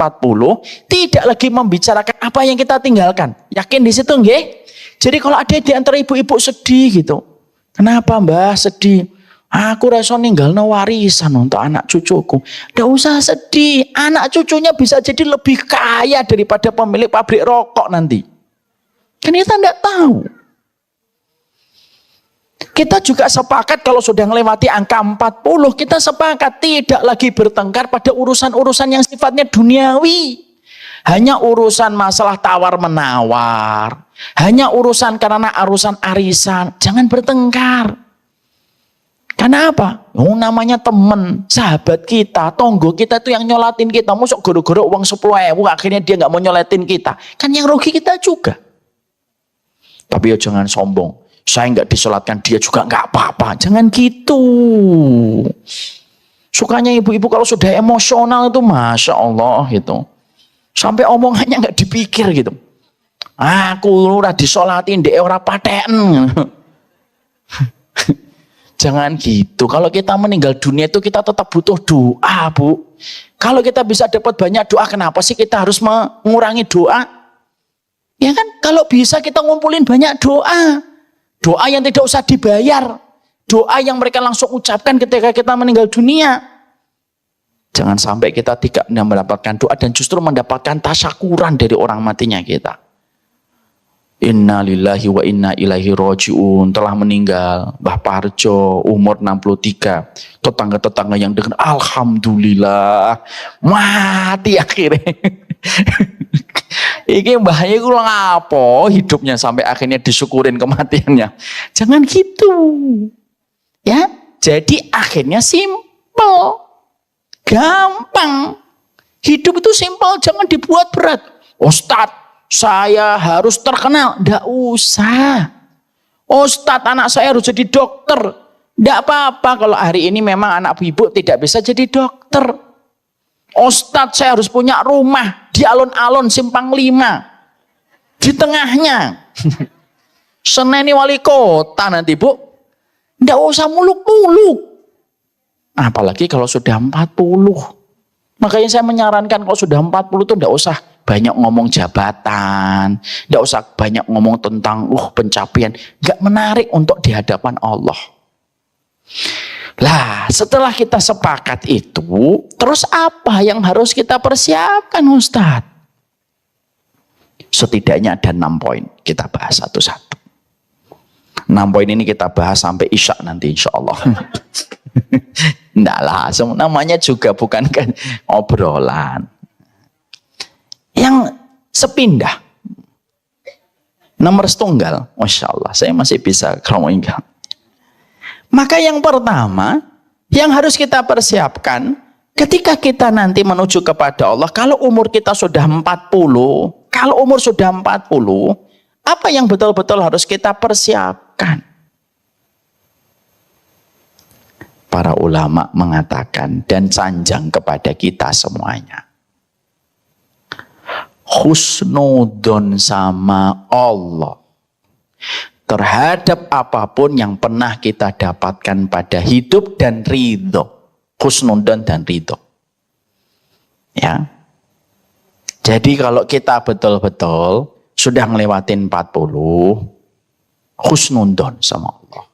tidak lagi membicarakan apa yang kita tinggalkan. Yakin di situ nggih? Jadi kalau ada di antara ibu-ibu sedih gitu, kenapa Mbah sedih? Aku rasa ninggalno warisan untuk anak cucuku. Nggak usah sedih, anak cucunya bisa jadi lebih kaya daripada pemilik pabrik rokok nanti. Kan kita nggak tahu. Kita juga sepakat kalau sudah melewati angka 40, kita sepakat tidak lagi bertengkar pada urusan-urusan yang sifatnya duniawi. Hanya urusan masalah tawar-menawar. Hanya urusan karena urusan arisan. Jangan bertengkar. Karena apa? Oh, namanya teman, sahabat kita, tonggo kita itu yang nyolatin kita. Masuk goro-goro uang 10.000, akhirnya dia nggak mau nyoletin kita. Kan yang rugi kita juga. Tapi ya jangan sombong. Saya nggak disolatkan, dia juga nggak apa-apa. Jangan gitu. Sukanya ibu-ibu kalau sudah emosional itu Masya Allah gitu. Sampai omongannya nggak dipikir gitu. Aku udah disolatin, dia ora paten. Jangan gitu. Kalau kita meninggal dunia itu kita tetap butuh doa Bu. Kalau kita bisa dapat banyak doa, kenapa sih kita harus mengurangi doa? Ya kan, kalau bisa kita ngumpulin banyak doa. Doa yang tidak usah dibayar. Doa yang mereka langsung ucapkan ketika kita meninggal dunia. Jangan sampai kita tidak mendapatkan doa dan justru mendapatkan tasyakuran dari orang matinya kita. Inna lillahi wa inna ilaihi roji'un, telah meninggal Mbah Parjo umur 63. Tetangga-tetangga yang dengar alhamdulillah mati akhirnya. Iki mbahnya kurang apa hidupnya sampai akhirnya disyukurin kematiannya. Jangan gitu. Ya, jadi akhirnya simpel. Gampang. Hidup itu simpel, jangan dibuat berat. Ustadz, saya harus terkenal. Nggak usah. Ustadz, anak saya harus jadi dokter. Nggak apa-apa kalau hari ini memang anak ibu tidak bisa jadi dokter. Ustadz, saya harus punya rumah di alun-alun Simpang 5. Di tengahnya. Seneni wali kota nanti, Bu. Nggak usah muluk-muluk. Apalagi kalau sudah 40. Makanya saya menyarankan kalau sudah 40 itu nggak usah banyak ngomong jabatan. Nggak usah banyak ngomong tentang pencapaian. Nggak menarik untuk di hadapan Allah. Lah, setelah kita sepakat itu, terus apa yang harus kita persiapkan, Ustadz? Setidaknya ada 6 poin. Kita bahas satu-satu. 6 poin ini kita bahas sampai Isya nanti insya Allah. Enggak lah, namanya juga bukan kan obrolan. Yang sepindah. Nomor setunggal, Masya Allah, saya masih bisa keroinggal. Maka yang pertama, yang harus kita persiapkan, ketika kita nanti menuju kepada Allah, kalau umur kita sudah 40, apa yang betul-betul harus kita persiapkan? Para ulama mengatakan dan sanjang kepada kita semuanya. Husnudon sama Allah terhadap apapun yang pernah kita dapatkan pada hidup dan ridho. Husnudon dan ridho. Ya. Jadi kalau kita betul-betul sudah ngelewatin 40, husnudon sama Allah.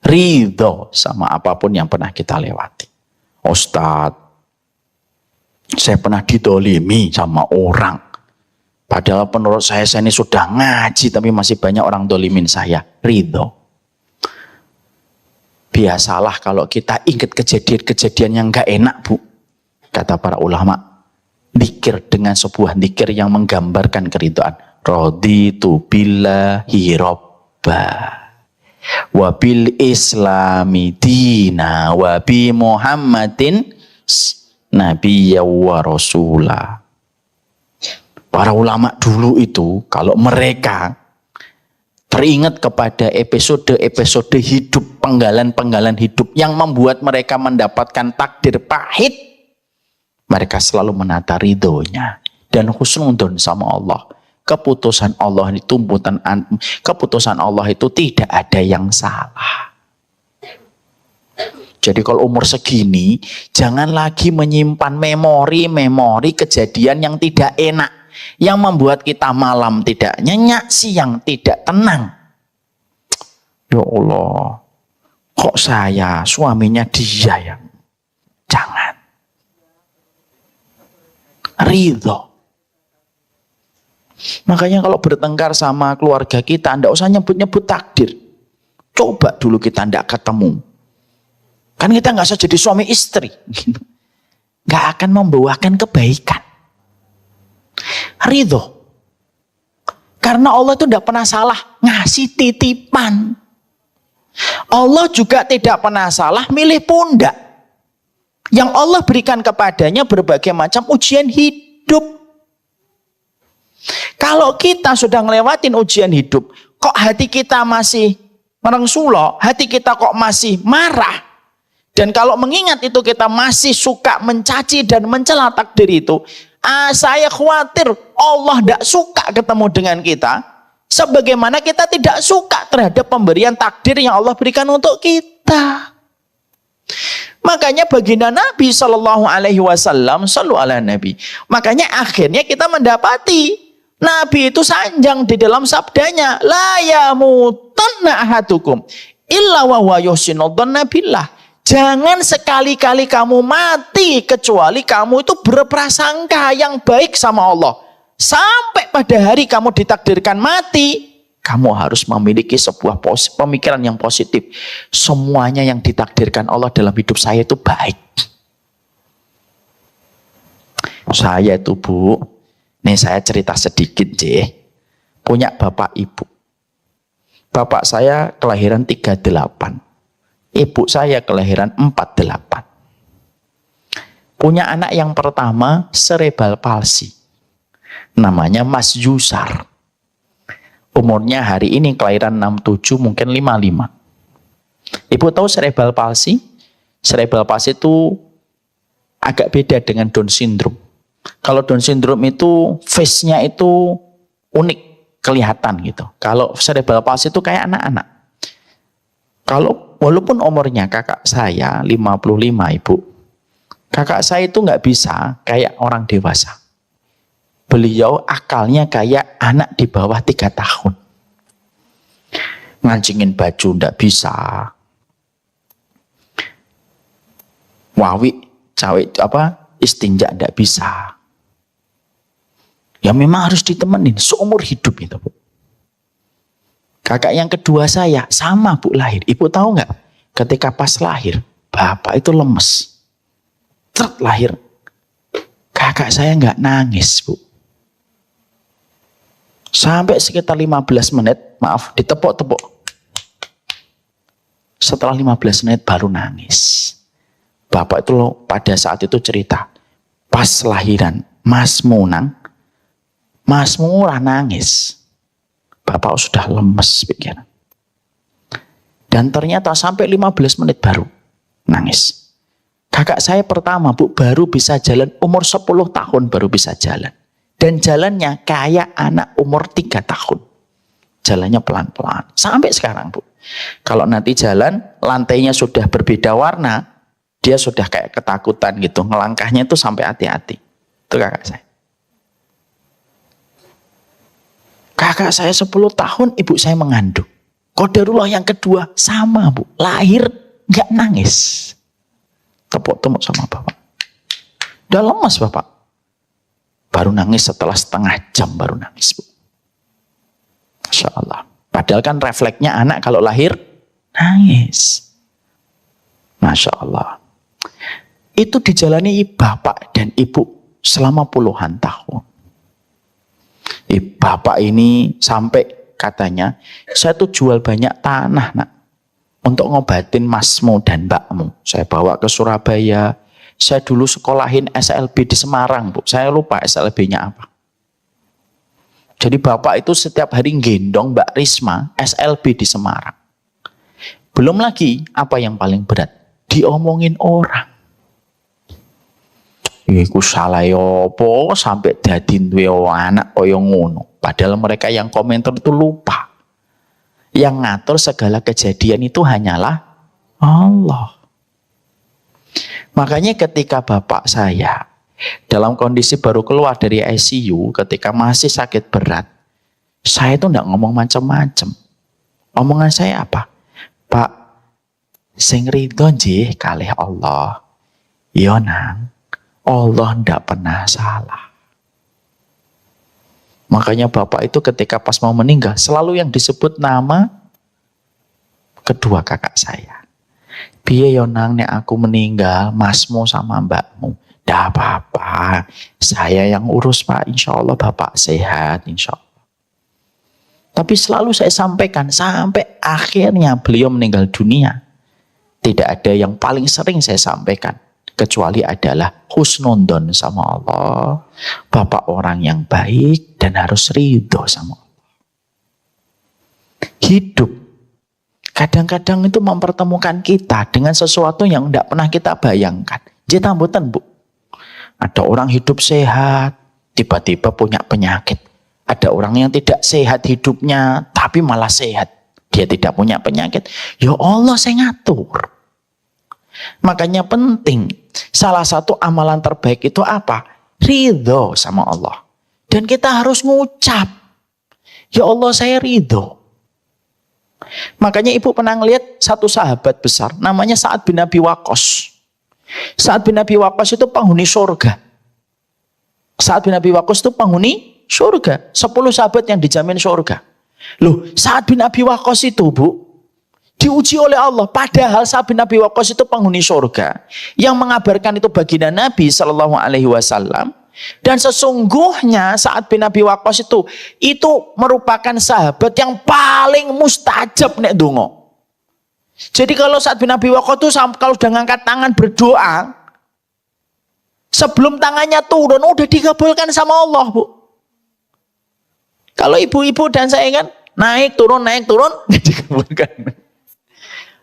Ridho sama apapun yang pernah kita lewati. Ustadz, saya pernah didolimi sama orang. Padahal menurut saya ini sudah ngaji, tapi masih banyak orang dolimin saya. Ridho. Biasalah kalau kita ingat kejadian-kejadian yang gak enak, Bu. Kata para ulama, dzikir dengan sebuah dzikir yang menggambarkan keridhaan. Raditu billahi robba. Wabil islami dina wabi Muhammadin nabiyya wa rasulah. Para ulama dulu itu kalau mereka teringat kepada episode-episode hidup, penggalan-penggalan hidup yang membuat mereka mendapatkan takdir pahit, mereka selalu menata ridhonya dan husnudon sama Allah. Keputusan Allah itu keputusan Allah itu tidak ada yang salah. Jadi kalau umur segini jangan lagi menyimpan memori kejadian yang tidak enak, yang membuat kita malam tidak nyenyak, siang tidak tenang. Ya Allah, kok saya suaminya dia yang jangan. Ridho. Makanya kalau bertengkar sama keluarga kita, ndak usah nyebut-nyebut takdir. Coba dulu kita ndak ketemu. Kan kita nggak usah jadi suami istri. Nggak akan membawakan kebaikan. Ridho. Karena Allah itu ndak pernah salah ngasih titipan. Allah juga tidak pernah salah milih pundak. Yang Allah berikan kepadanya berbagai macam ujian hidup. Kalau kita sudah ngelewatin ujian hidup, kok hati kita masih merengsulo, hati kita kok masih marah, dan kalau mengingat itu kita masih suka mencaci dan mencela takdir itu, saya khawatir Allah tidak suka ketemu dengan kita, sebagaimana kita tidak suka terhadap pemberian takdir yang Allah berikan untuk kita. Makanya baginda Nabi Shallallahu Alaihi Wasallam, Sallu ala Nabi. Makanya akhirnya kita mendapati Nabi itu sanjang di dalam sabdanya, la yamutunna ahadukum illa wa huwa yuhsinu dzanna billah. Jangan sekali-kali kamu mati kecuali kamu itu berprasangka yang baik sama Allah. Sampai pada hari kamu ditakdirkan mati, kamu harus memiliki sebuah pemikiran yang positif. Semuanya yang ditakdirkan Allah dalam hidup saya itu baik. Saya itu, Bu, nih saya cerita sedikit, punya bapak ibu. Bapak saya kelahiran 38. Ibu saya kelahiran 48. punya anak yang pertama cerebral palsy. Namanya Mas Yusar. Umurnya hari ini kelahiran 67, mungkin 55. Ibu tahu cerebral palsy? Cerebral palsy itu agak beda dengan Down syndrome. Kalau Down syndrome itu face-nya itu unik, kelihatan gitu. Kalau cerebral palsy itu kayak anak-anak. Kalau walaupun umurnya kakak saya 55, Ibu. Kakak saya itu nggak bisa kayak orang dewasa. Beliau akalnya kayak anak di bawah 3 tahun. Ngancingin baju nggak bisa. Wawi, cawe istinja nggak bisa. Ya memang harus ditemenin seumur hidup itu, Bu. Kakak yang kedua saya sama, Bu, lahir. Ibu tahu nggak? Ketika pas lahir, bapak itu lemes. Lahir. Kakak saya nggak nangis, Bu. Sampai sekitar 15 menit, maaf, ditepuk-tepuk. Setelah 15 menit baru nangis. Bapak itu loh pada saat itu cerita, pas lahiran Mas Munang, Mas Murah nangis. Bapak sudah lemes pikiran. Dan ternyata sampai 15 menit baru nangis. Kakak saya pertama, Bu, baru bisa jalan, umur 10 tahun baru bisa jalan. Dan jalannya kayak anak umur 3 tahun. Jalannya pelan-pelan. Sampai sekarang, Bu. Kalau nanti jalan, lantainya sudah berbeda warna, dia sudah kayak ketakutan gitu. Ngelangkahnya itu sampai hati-hati. Itu kakak saya. Kakak saya 10 tahun, ibu saya mengandung. Qadarullah yang kedua, sama, Bu. Lahir, nggak nangis. Tepuk-tepuk sama bapak. Udah lemas, Bapak. Baru nangis setelah setengah jam baru nangis, Bu. Masya Allah. Padahal kan refleksnya anak kalau lahir, nangis. Masya Allah. Itu dijalani bapak dan ibu selama puluhan tahun. Bapak ini sampai katanya, saya tuh jual banyak tanah, Nak, untuk ngobatin masmu dan mbakmu. Saya bawa ke Surabaya. Saya dulu sekolahin SLB di Semarang, Bu. Saya lupa SLB-nya apa. Jadi bapak itu setiap hari gendong Mbak Risma SLB di Semarang. Belum lagi apa yang paling berat, diomongin orang. Iku salah yopo sampai dadi duwe anak kaya ngono. Padahal mereka yang komentar itu lupa. Yang ngatur segala kejadian itu hanyalah Allah. Makanya ketika bapak saya dalam kondisi baru keluar dari ICU, ketika masih sakit berat, saya itu enggak ngomong macam-macam. Omongan saya apa? Pak, sing ridho nggih kalih Allah. Yo nang, Allah ndak pernah salah. Makanya bapak itu ketika pas mau meninggal, selalu yang disebut nama kedua kakak saya. Piye yo nang nek aku meninggal, masmu sama mbakmu. Dah apa-apa, saya yang urus, Pak. Insya Allah bapak sehat, insya Allah. Tapi selalu saya sampaikan, sampai akhirnya beliau meninggal dunia. Tidak ada yang paling sering saya sampaikan. Kecuali adalah husnudon sama Allah. Bapak orang yang baik dan harus ridho sama Allah. Hidup kadang-kadang itu mempertemukan kita dengan sesuatu yang tidak pernah kita bayangkan. Jadi tambutan, Bu. Ada orang hidup sehat, tiba-tiba punya penyakit. Ada orang yang tidak sehat hidupnya, tapi malah sehat. Dia tidak punya penyakit. Ya Allah, saya ngatur. Makanya penting, salah satu amalan terbaik itu apa? Ridho sama Allah. Dan kita harus ngucap, ya Allah saya ridho. Makanya ibu pernah ngelihat satu sahabat besar, namanya Sa'ad bin Abi Waqqas. Sa'ad bin Abi Waqqas itu penghuni surga. Sa'ad bin Abi Waqqas itu penghuni surga. 10 sahabat yang dijamin surga. Loh, Sa'ad bin Abi Waqqas itu, Bu, diuji oleh Allah. Padahal Sa'ad bin Abi Waqqas itu penghuni surga. Yang mengabarkan itu baginda Nabi SAW. Dan sesungguhnya Sa'ad bin Abi Waqqas itu merupakan sahabat yang paling mustajab nek donga. Jadi kalau Sa'ad bin Abi Waqqas itu kalau udah ngangkat tangan berdoa, Sebelum tangannya turun, udah dikabulkan sama Allah, Bu. Kalau ibu-ibu dan saya kan, naik turun, nggak dikabulkan.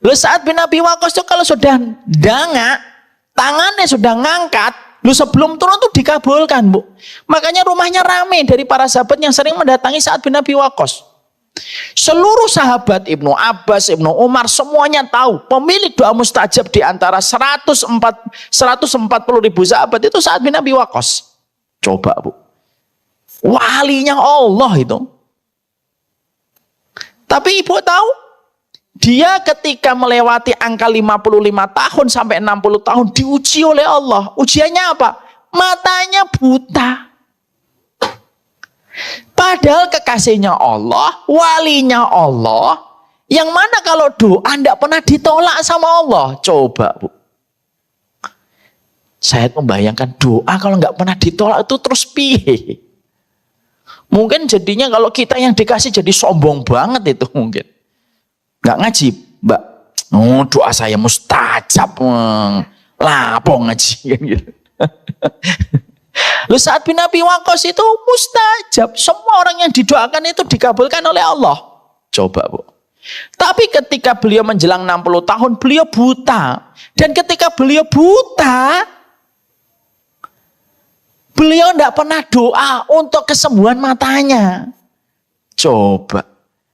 Lu Sa'ad bin Abi Waqqas itu kalau sudah danga, tangannya sudah ngangkat, lu sebelum turun tuh dikabulkan, Bu. Makanya rumahnya rame dari para sahabat yang sering mendatangi Sa'ad bin Abi Waqqas. Seluruh sahabat Ibnu Abbas, Ibnu Umar semuanya tahu pemilik doa mustajab di antara 140 ribu sahabat itu Sa'ad bin Abi Waqqas. Coba, Bu. Walinya Allah itu. Tapi ibu tahu, dia ketika melewati angka 55 tahun sampai 60 tahun diuji oleh Allah. Ujiannya apa? Matanya buta. Padahal kekasihnya Allah, walinya Allah, yang mana kalau doa tidak pernah ditolak sama Allah. Coba, Bu. Saya membayangkan doa kalau nggak pernah ditolak itu terus piye. Mungkin jadinya kalau kita yang dikasih jadi sombong banget itu mungkin. Nggak ngaji, Mbak. Oh, doa saya mustajab. Lapo ngaji kan gitu. Lu Sa'ad bin Abi Waqqas itu mustajab. Semua orang yang didoakan itu dikabulkan oleh Allah. Coba, Bu. Tapi ketika beliau menjelang 60 tahun, beliau buta. Dan ketika beliau buta, beliau tidak pernah doa untuk kesembuhan matanya. Coba.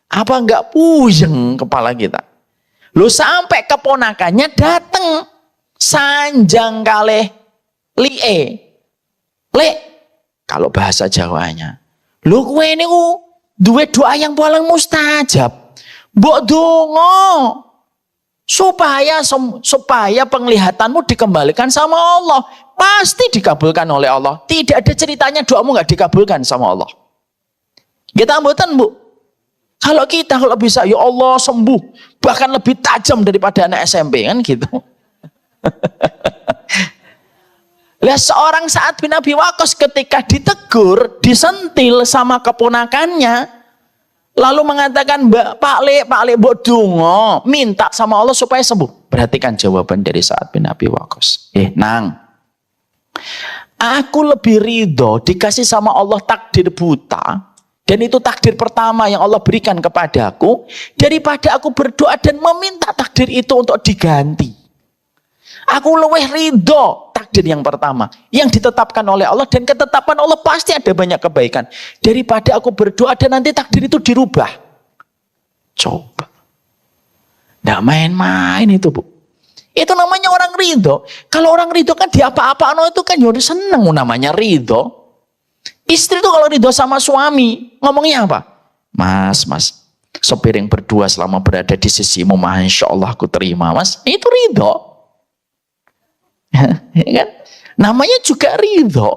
Apa enggak puyeng kepala kita? Lu sampai keponakannya datang. Sanjang kalih li'e. Le, kalau bahasa Jawanya, lu kowe niku duwe doa yang paling mustajab. Mbok donga supaya penglihatanmu dikembalikan sama Allah. Pasti dikabulkan oleh Allah. Tidak ada ceritanya doamu nggak dikabulkan sama Allah. Kita mboten, Bu. Kalau kita kalau bisa ya Allah sembuh, bahkan lebih tajam daripada anak SMP kan gitu. Lah seorang Sa'ad bin Abi Waqqas ketika ditegur, disentil sama keponakannya, lalu mengatakan, Pak Le, mbok donga, minta sama Allah supaya sembuh. Perhatikan jawaban dari Sa'ad bin Abi Waqqas. Nang, aku lebih ridho dikasih sama Allah takdir buta, dan itu takdir pertama yang Allah berikan kepadaku, daripada aku berdoa dan meminta takdir itu untuk diganti. Aku lebih ridho takdir yang pertama yang ditetapkan oleh Allah, dan ketetapan Allah pasti ada banyak kebaikan, daripada aku berdoa dan nanti takdir itu dirubah. Coba. Nggak main-main itu, Bu. Itu namanya orang ridho. Kalau orang ridho kan di apa-apa itu kan yaudah seneng, namanya ridho. Istri tuh kalau ridho sama suami ngomongnya apa? Mas, sepiring berdua selama berada di sisimu, Masya Allah aku terima, Mas. Itu ridho. Ya kan? Namanya juga ridho.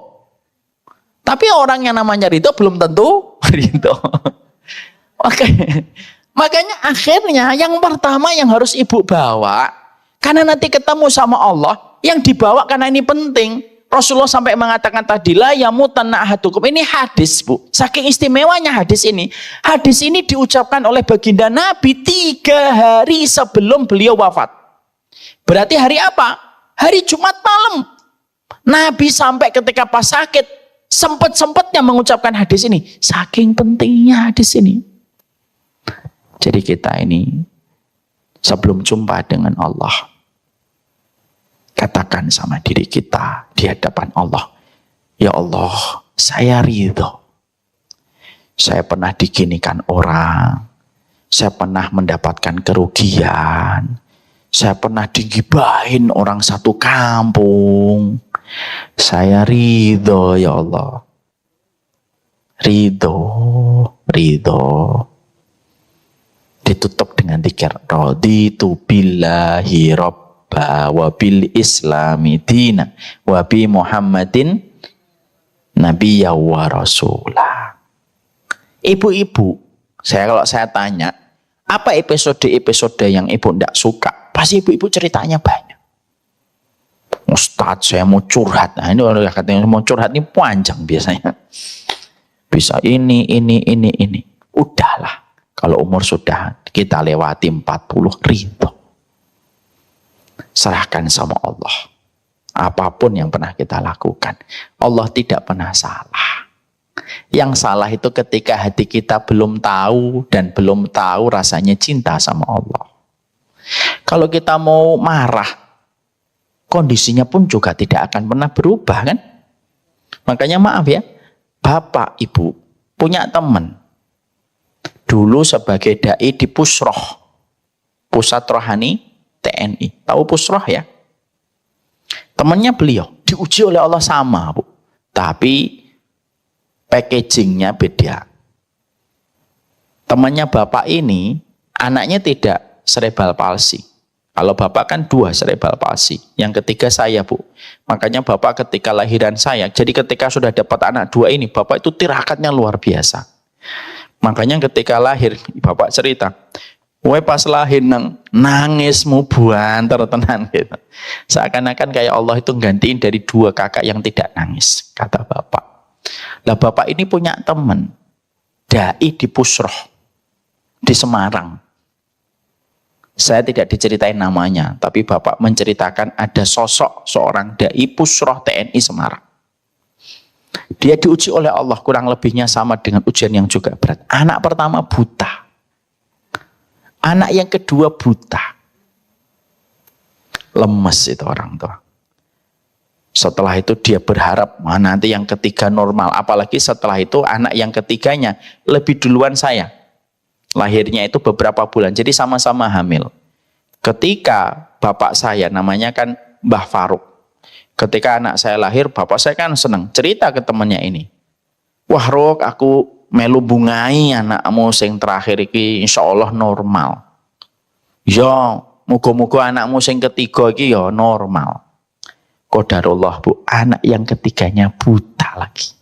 Tapi orang yang namanya ridho belum tentu ridho. Makanya akhirnya yang pertama yang harus ibu bawa, karena nanti ketemu sama Allah, yang dibawa karena ini penting. Rasulullah sampai mengatakan tadi, la yamutanna ahadukum. Ini hadis, Bu. Saking istimewanya hadis ini. Hadis ini diucapkan oleh baginda Nabi 3 hari sebelum beliau wafat. Berarti hari apa? Hari Jumat malam. Nabi sampai ketika pas sakit, sempat-sempatnya mengucapkan hadis ini. Saking pentingnya hadis ini. Jadi kita ini, sebelum jumpa dengan Allah, katakan sama diri kita di hadapan Allah, ya Allah, saya ridho. Saya pernah diginikan orang, saya pernah mendapatkan kerugian, saya pernah digibahin orang satu kampung. Saya ridho, ya Allah. Ridho. Ditutup dengan dzikir. Raditu billahi rabba wa bil islami dina wa bi Muhammadin nabiyya wa rasulah. Ibu-ibu, kalau saya tanya, apa episode yang ibu tidak suka? Pasti ibu-ibu ceritanya banyak. Ustadz, saya mau curhat. Nah, ini orang katanya mau curhat ini panjang biasanya. Bisa ini. Udahlah. Kalau umur sudah kita lewati 40, ridho. Serahkan sama Allah. Apapun yang pernah kita lakukan, Allah tidak pernah salah. Yang salah itu ketika hati kita belum tahu dan belum tahu rasanya cinta sama Allah. Kalau kita mau marah, kondisinya pun juga tidak akan pernah berubah kan? Makanya maaf ya, bapak ibu punya teman. Dulu sebagai dai di Pusroh, Pusat Rohani TNI. Tahu Pusroh ya? Temannya beliau diuji oleh Allah sama, Bu. Tapi packagingnya beda. Temannya bapak ini, anaknya tidak cerebral palsy. Kalau bapak kan 2 cerebral palsy. Yang ketiga saya, Bu. Makanya bapak ketika lahiran saya, jadi ketika sudah dapat anak 2 ini, bapak itu tirakatnya luar biasa. Makanya ketika lahir, bapak cerita, "Woi pas lahir nangismu buanter tenan," gitu. Seakan-akan kayak Allah itu gantiin dari 2 kakak yang tidak nangis, kata bapak. Lah bapak ini punya teman dai di Pusroh di Semarang. Saya tidak diceritain namanya, tapi bapak menceritakan ada sosok seorang dai Pusroh TNI Semarang. Dia diuji oleh Allah kurang lebihnya sama dengan ujian yang juga berat. Anak pertama buta. Anak yang kedua buta. Lemes itu orang tua. Setelah itu dia berharap nanti yang ketiga normal. Apalagi setelah itu anak yang ketiganya lebih duluan saya. Lahirnya itu beberapa bulan. Jadi sama-sama hamil. Ketika bapak saya namanya kan Mbah Faruk. Ketika anak saya lahir, bapak saya kan senang. Cerita ke temannya ini. "Wah Ruk, aku melu bungai anakmu sing terakhir iki insya Allah normal. Ya, muga-muga anakmu sing ketiga iki ya normal." Qadarullah, Bu, anak yang ketiganya buta lagi.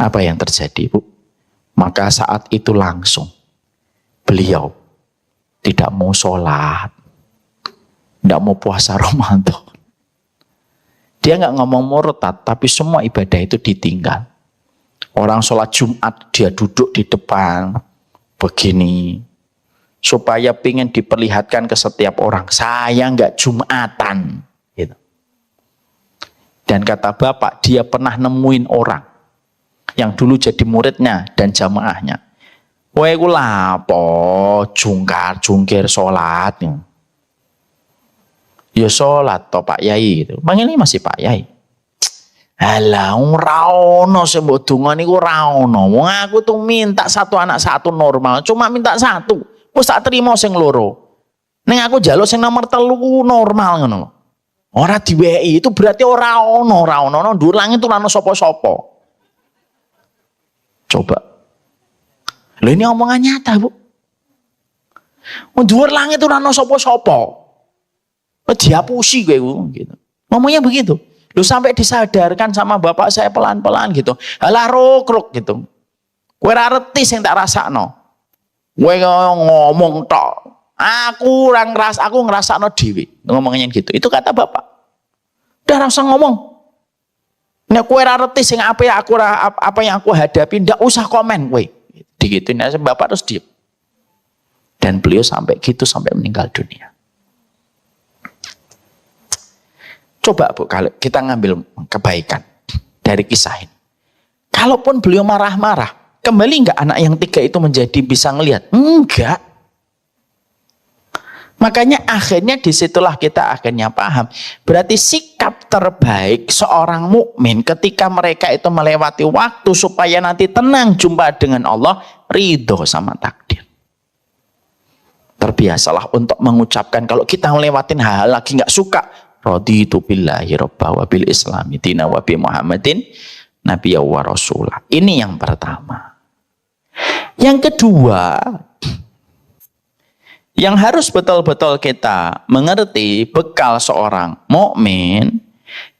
Apa yang terjadi, Bu? Maka saat itu langsung beliau tidak mau sholat, tidak mau puasa Ramadan. Dia nggak ngomong murtad, tapi semua ibadah itu ditinggal. Orang sholat Jumat dia duduk di depan begini, supaya pingin diperlihatkan ke setiap orang, saya nggak Jumatan. Gitu. Dan kata bapak, dia pernah nemuin orang yang dulu jadi muridnya dan jamaahnya. "Weh ku lapo jungkir sholat." "Ya sholat toh Pak Yai." Gitu. Panggilnya masih Pak Yai. "Alah ora ono sing mbok dongani ku ora ono. Wong aku tuh minta 1 anak 1 normal, cuma minta 1. Wis tak trimo sing loro. Ning aku njaluk sing nomor 3 ku normal ngono lho. Ora diwehi, itu berarti ora ono. Ndur langit ora ono sapa-sapa." Coba. Loh ini omongan nyata, Bu. Ndur langit ora ono sapa-sapa. Dihapusi kowe gitu. Ngomongnya begitu. Lu sampai disadarkan sama bapak saya pelan-pelan gitu. "Halah ruk gitu. Kowe ora reti sing tak rasakno. Kowe ngomong tok. Aku ngrasakno dhewe." Ngomongnya gitu. Itu kata bapak. Udah ora usah ngomong. Nek kowe ora reti sing apa yang aku hadapi, ndak usah komen kowe. Digituin aja bapak terus diam. Dan beliau sampai gitu sampai meninggal dunia. Coba Bu, kalau kita ngambil kebaikan dari kisah ini. Kalaupun beliau marah-marah, kembali enggak anak yang 3 itu menjadi bisa ngelihat? Enggak. Makanya akhirnya disitulah kita akhirnya paham. Berarti sikap terbaik seorang mukmin ketika mereka itu melewati waktu supaya nanti tenang jumpa dengan Allah, ridho sama takdir. Terbiasalah untuk mengucapkan kalau kita ngelewatin hal-hal lagi nggak suka, raditu billahi robba wa bil islami dina wa bi Muhammadin nabiyya wa rasulah. Ini yang pertama. Yang kedua, yang harus betul-betul kita mengerti bekal seorang mukmin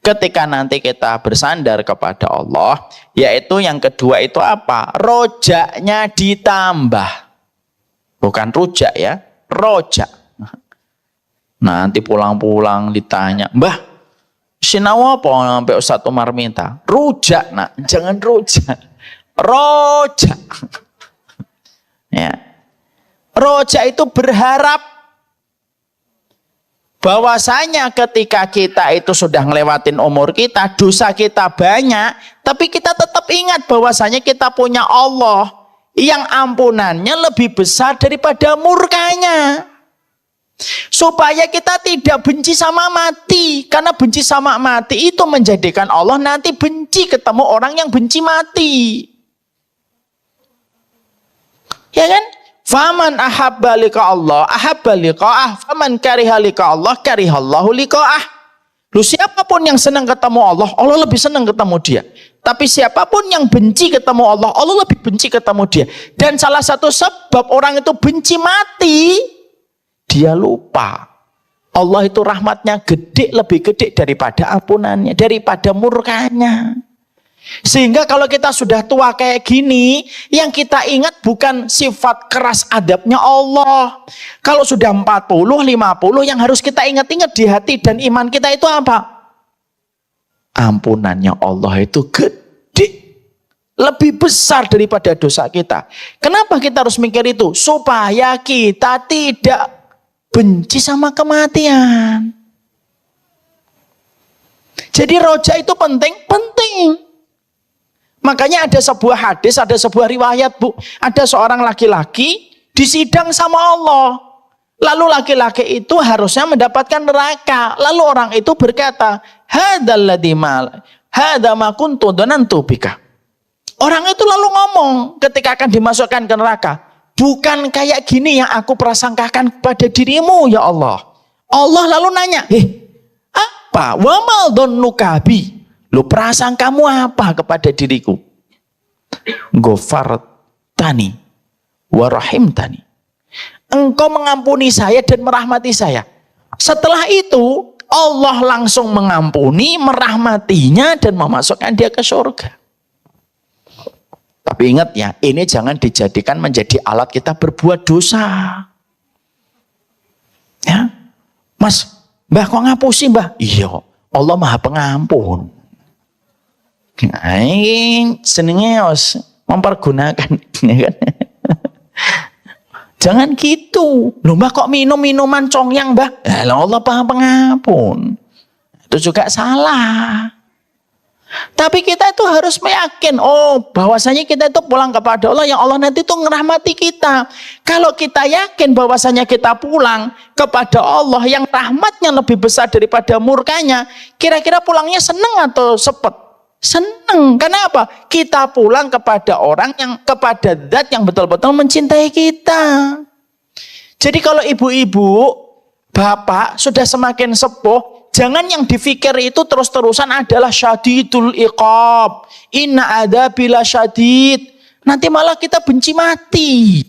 ketika nanti kita bersandar kepada Allah, yaitu yang kedua itu apa? Rojaknya ditambah. Bukan rujak ya, rojak. Nanti pulang-pulang ditanya, "Mbah, sinau apa sampai Ustaz Umar minta?" "Rujak, Nak." "Jangan rujak. Rojak." Ya. Rojak itu berharap. Bahwasanya ketika kita itu sudah ngelewatin umur kita, dosa kita banyak, tapi kita tetap ingat bahwasanya kita punya Allah yang ampunannya lebih besar daripada murkanya. Supaya kita tidak benci sama mati. Karena benci sama mati itu menjadikan Allah nanti benci ketemu orang yang benci mati. Ya kan? Faman ahabba liqa Allah, ahabba liqa'ah. Faman kariha liqa Allah, karihallahu liqa'ah. Lu siapapun yang senang ketemu Allah, Allah lebih senang ketemu dia. Tapi siapapun yang benci ketemu Allah, Allah lebih benci ketemu dia. Dan salah satu sebab orang itu benci mati, dia lupa. Allah itu rahmatnya gede, lebih gede daripada ampunannya, daripada murkanya. Sehingga kalau kita sudah tua kayak gini, yang kita ingat bukan sifat keras adabnya Allah. Kalau sudah 40, 50, yang harus kita ingat-ingat di hati dan iman kita itu apa? Ampunannya Allah itu gede, lebih besar daripada dosa kita. Kenapa kita harus mikir itu? Supaya kita tidak benci sama kematian. Jadi roja itu penting. Makanya ada sebuah hadis, ada sebuah riwayat, Bu. Ada seorang laki-laki disidang sama Allah. Lalu laki-laki itu harusnya mendapatkan neraka. Lalu orang itu berkata, hadalladzi hadza ma kuntu dhanantu bika. Orang itu lalu ngomong ketika akan dimasukkan ke neraka, bukan kayak gini yang aku prasangkakan pada dirimu ya Allah. Allah lalu nanya, apa? Wa mal dhannuka bi? Lu prasangka kamu apa kepada diriku? Ghafartani wa rahimtani. Engkau mengampuni saya dan merahmati saya. Setelah itu Allah langsung mengampuni, merahmatinya dan memasukkan dia ke surga. Tapi ingat ya, ini jangan dijadikan menjadi alat kita berbuat dosa. Ya, Mas, Mbah kok ngapusi Mbah? Iya, Allah Maha Pengampun. Senengnya mempergunakan, ya kan? Jangan gitu. Loh Mbah kok minum minuman congyang Mbah? Allah Maha Pengampun. Itu juga salah. Tapi kita itu harus meyakin, bahwasanya kita itu pulang kepada Allah, yang Allah nanti itu ngerahmati kita. Kalau kita yakin bahwasanya kita pulang kepada Allah yang rahmatnya lebih besar daripada murkanya, kira-kira pulangnya seneng atau sepet? Seneng. Kenapa? Kita pulang kepada orang yang, kepada zat yang betul-betul mencintai kita. Jadi kalau ibu-ibu, bapak sudah semakin sepuh, jangan yang difikir itu terus-terusan adalah syadidul iqab. Inna adzabil syadid. Nanti malah kita benci mati.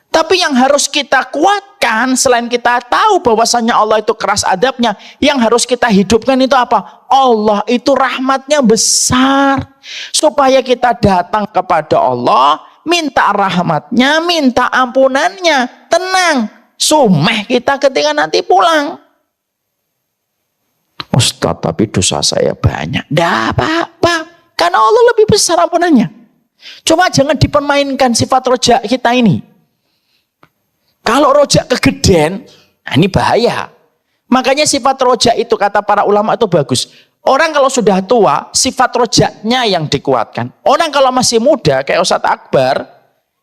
Tapi yang harus kita kuatkan, selain kita tahu bahwasannya Allah itu keras adabnya, yang harus kita hidupkan itu apa? Allah itu rahmatnya besar. Supaya kita datang kepada Allah, minta rahmatnya, minta ampunannya. Tenang, sumeh kita ketika nanti pulang. Ustaz, tapi dosa saya banyak. Tidak apa-apa, karena Allah lebih besar ampunannya. Cuma jangan dipermainkan sifat roja kita ini. Kalau rojak kegedean, ini bahaya. Makanya sifat rojak itu kata para ulama itu bagus. Orang kalau sudah tua, sifat rojaknya yang dikuatkan. Orang kalau masih muda, kayak Ustadz Akbar,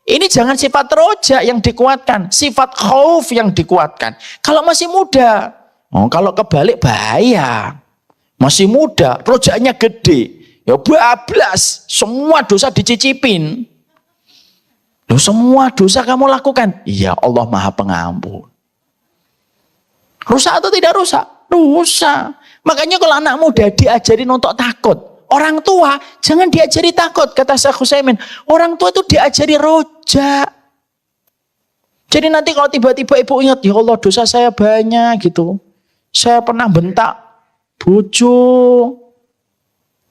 ini jangan sifat rojak yang dikuatkan. Sifat khauf yang dikuatkan. Kalau masih muda, kalau kebalik bahaya. Masih muda, rojaknya gede. Ya bablas, semua dosa dicicipin. Loh, semua dosa kamu lakukan? Iya, Allah Maha Pengampun. Rusak atau tidak rusak? Rusak. Makanya kalau anak muda diajarin untuk takut. Orang tua jangan diajari takut, kata Syekh Utsaimin. Orang tua itu diajari roja. Jadi nanti kalau tiba-tiba ibu ingat, ya Allah dosa saya banyak gitu. Saya pernah bentak bojo.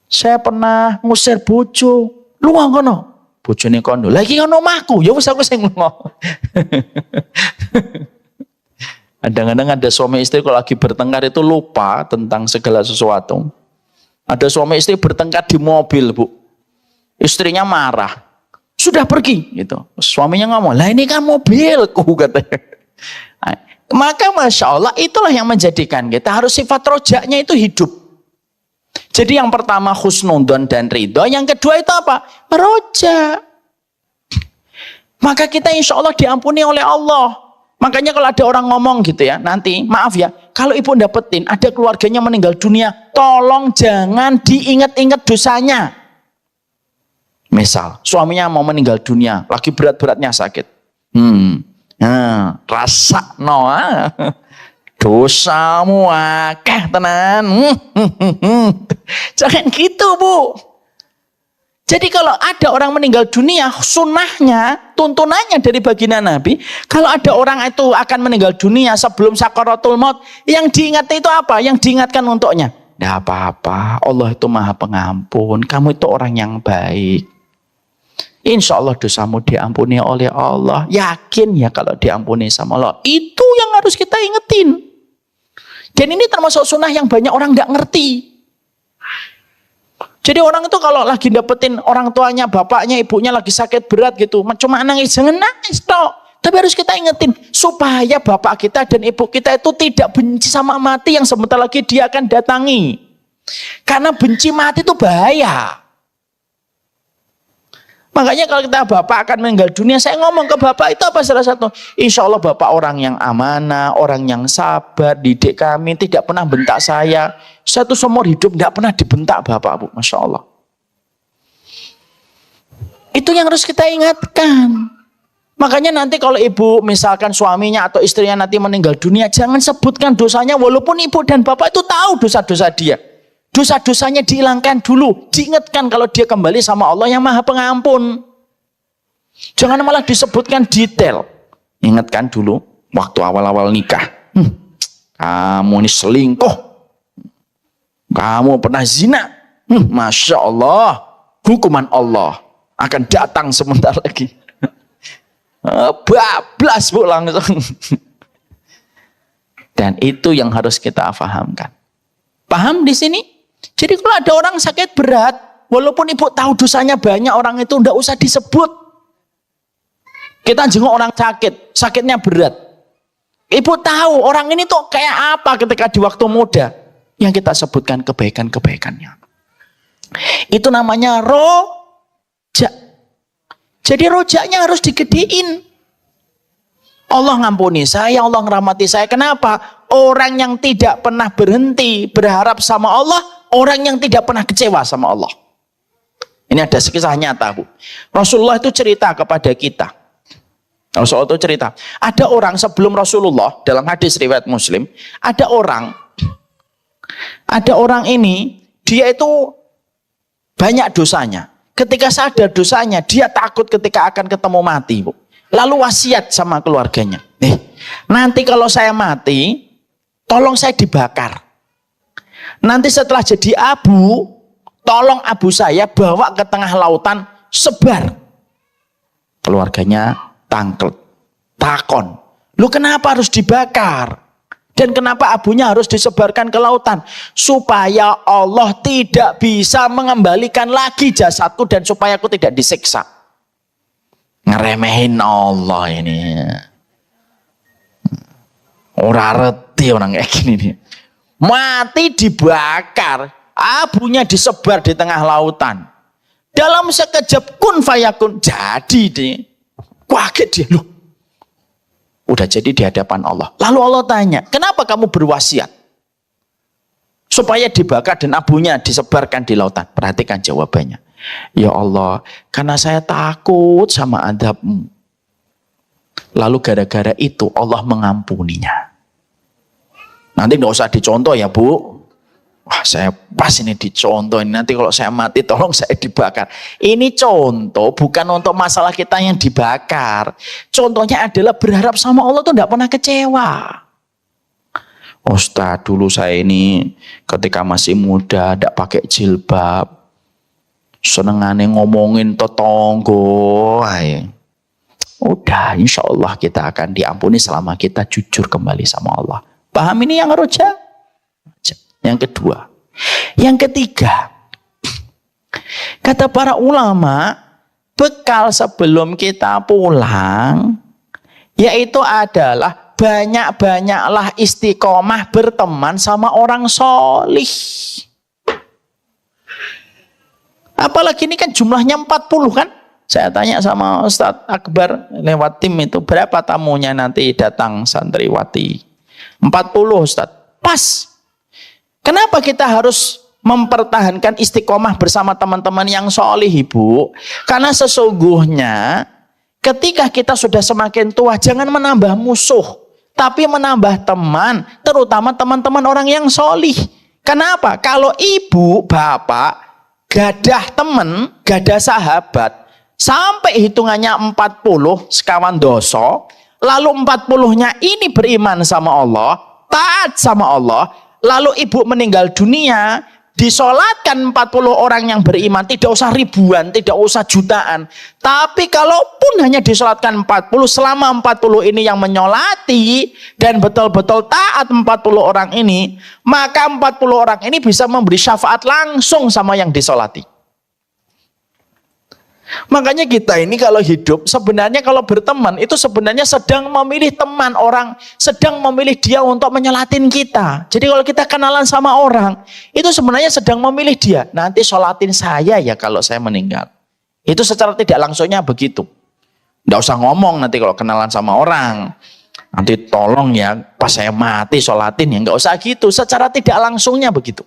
Saya pernah ngusir bojo. Lu ngono. Bojone kono. Lagi ngono omahku, ya wis aku sing lunga. Kadang-kadang ada suami istri kalau lagi bertengkar itu lupa tentang segala sesuatu. Ada suami istri bertengkar di mobil, Bu. Istrinya marah. Sudah pergi gitu. Suaminya ngomong, "Lah ini kan mobilku," katanya. Maka Masya Allah itulah yang menjadikan kita harus sifat rojaknya itu hidup. Jadi yang pertama husnudon dan ridho. Yang kedua itu apa? Rojak. Maka kita insya Allah diampuni oleh Allah. Makanya kalau ada orang ngomong gitu ya, nanti maaf ya, kalau ibu dapetin ada keluarganya meninggal dunia, tolong jangan diingat-ingat dosanya. Misal suaminya mau meninggal dunia, lagi berat-beratnya sakit. Rasa no dosamu akeh tenan. Jangan gitu Bu. Jadi kalau ada orang meninggal dunia, sunnahnya, tuntunannya dari baginda Nabi, kalau ada orang itu akan meninggal dunia sebelum sakaratul maut, yang diingat itu apa? Yang diingatkan untuknya, tidak apa-apa, Allah itu maha pengampun, kamu itu orang yang baik. Insya Allah dosamu diampuni oleh Allah. Yakin ya kalau diampuni sama Allah. Itu yang harus kita ingetin. Dan ini termasuk sunnah yang banyak orang tidak ngerti. Jadi orang itu kalau lagi dapetin orang tuanya, bapaknya, ibunya lagi sakit berat gitu, cuma nangis, jangan nangis toh. Tapi harus kita ingetin supaya bapak kita dan ibu kita itu tidak benci sama mati yang sebentar lagi dia akan datangi. Karena benci mati itu bahaya. Makanya kalau kita bapak akan meninggal dunia, saya ngomong ke bapak itu apa salah satu? Insya Allah bapak orang yang amanah, orang yang sabar, didik kami, tidak pernah bentak saya. Saya tuh seumur hidup tidak pernah dibentak bapak, Bu. Masya Allah. Itu yang harus kita ingatkan. Makanya nanti kalau ibu misalkan suaminya atau istrinya nanti meninggal dunia, jangan sebutkan dosanya walaupun ibu dan bapak itu tahu dosa-dosa dia. Dosa-dosanya dihilangkan dulu. Diingatkan kalau dia kembali sama Allah yang maha pengampun. Jangan malah disebutkan detail. Ingatkan dulu waktu awal-awal nikah. Kamu ini selingkuh. Kamu pernah zina. Masya Allah. Hukuman Allah akan datang sebentar lagi. Bablas Bu langsung. Dan itu yang harus kita fahamkan. Paham di sini? Jadi kalau ada orang sakit berat, walaupun ibu tahu dosanya banyak, orang itu tidak usah disebut. Kita jenguk orang sakit, sakitnya berat. Ibu tahu orang ini tuh kayak apa ketika di waktu muda. Yang kita sebutkan kebaikan-kebaikannya. Itu namanya rojak. Jadi rojaknya harus digedein. Allah ngampuni saya, Allah ngerahmati saya. Kenapa? Orang yang tidak pernah berhenti berharap sama Allah, orang yang tidak pernah kecewa sama Allah. Ini ada kisah nyata, Bu. Rasulullah itu cerita kepada kita. Rasulullah itu cerita, ada orang sebelum Rasulullah, dalam hadis riwayat Muslim, ada orang ini, dia itu banyak dosanya. Ketika sadar dosanya, dia takut ketika akan ketemu mati, Bu. Lalu wasiat sama keluarganya. Nanti kalau saya mati, tolong saya dibakar. Nanti setelah jadi abu, tolong abu saya bawa ke tengah lautan, sebar. Keluarganya takon. Lu kenapa harus dibakar? Dan kenapa abunya harus disebarkan ke lautan? Supaya Allah tidak bisa mengembalikan lagi jasadku dan supaya aku tidak disiksa. Ngeremehin Allah ini. Ora reti orang kayak gini nih. Mati dibakar, abunya disebar di tengah lautan. Dalam sekejap kun fayakun, jadi deh. Kaget dia, loh. Udah jadi di hadapan Allah. Lalu Allah tanya, kenapa kamu berwasiat? Supaya dibakar dan abunya disebarkan di lautan. Perhatikan jawabannya. Ya Allah, karena saya takut sama adab-Mu. Lalu gara-gara itu Allah mengampuninya. Nanti nggak usah dicontoh ya Bu. Wah saya pas ini dicontoh. Nanti kalau saya mati tolong saya dibakar. Ini contoh bukan untuk masalah kita yang dibakar. Contohnya adalah berharap sama Allah tuh nggak pernah kecewa. Ustaz dulu saya ini ketika masih muda tidak pakai jilbab. Senengane ngomongin tetangga. Udah insya Allah kita akan diampuni selama kita jujur kembali sama Allah. Paham ini yang rojak? Yang kedua. Yang ketiga. Kata para ulama, bekal sebelum kita pulang, yaitu adalah banyak-banyaklah istiqomah berteman sama orang solih. Apalagi ini kan jumlahnya 40 kan. Saya tanya sama Ustadz Akbar lewat tim itu, berapa tamunya nanti datang santriwati? 40 Ustadz. Pas. Kenapa kita harus mempertahankan istiqomah bersama teman-teman yang solih, Ibu? Karena sesungguhnya ketika kita sudah semakin tua, jangan menambah musuh, tapi menambah teman, terutama teman-teman orang yang solih. Kenapa? Kalau ibu, bapak, gadah teman, gadah sahabat, sampai hitungannya 40 sekawan doso, lalu 40-nya ini beriman sama Allah, taat sama Allah, lalu ibu meninggal dunia, disolatkan 40 orang yang beriman, tidak usah ribuan, tidak usah jutaan, tapi kalaupun hanya disolatkan 40, selama 40 ini yang menyolati dan betul-betul taat 40 orang ini, maka 40 orang ini bisa memberi syafaat langsung sama yang disolati. Makanya kita ini kalau hidup, sebenarnya kalau berteman itu sebenarnya sedang memilih teman, orang sedang memilih dia untuk menyolatin kita. Jadi kalau kita kenalan sama orang, itu sebenarnya sedang memilih dia. Nanti sholatin saya ya kalau saya meninggal. Itu secara tidak langsungnya begitu. Nggak usah ngomong nanti kalau kenalan sama orang. Nanti tolong ya pas saya mati sholatin ya, nggak usah gitu. Secara tidak langsungnya begitu.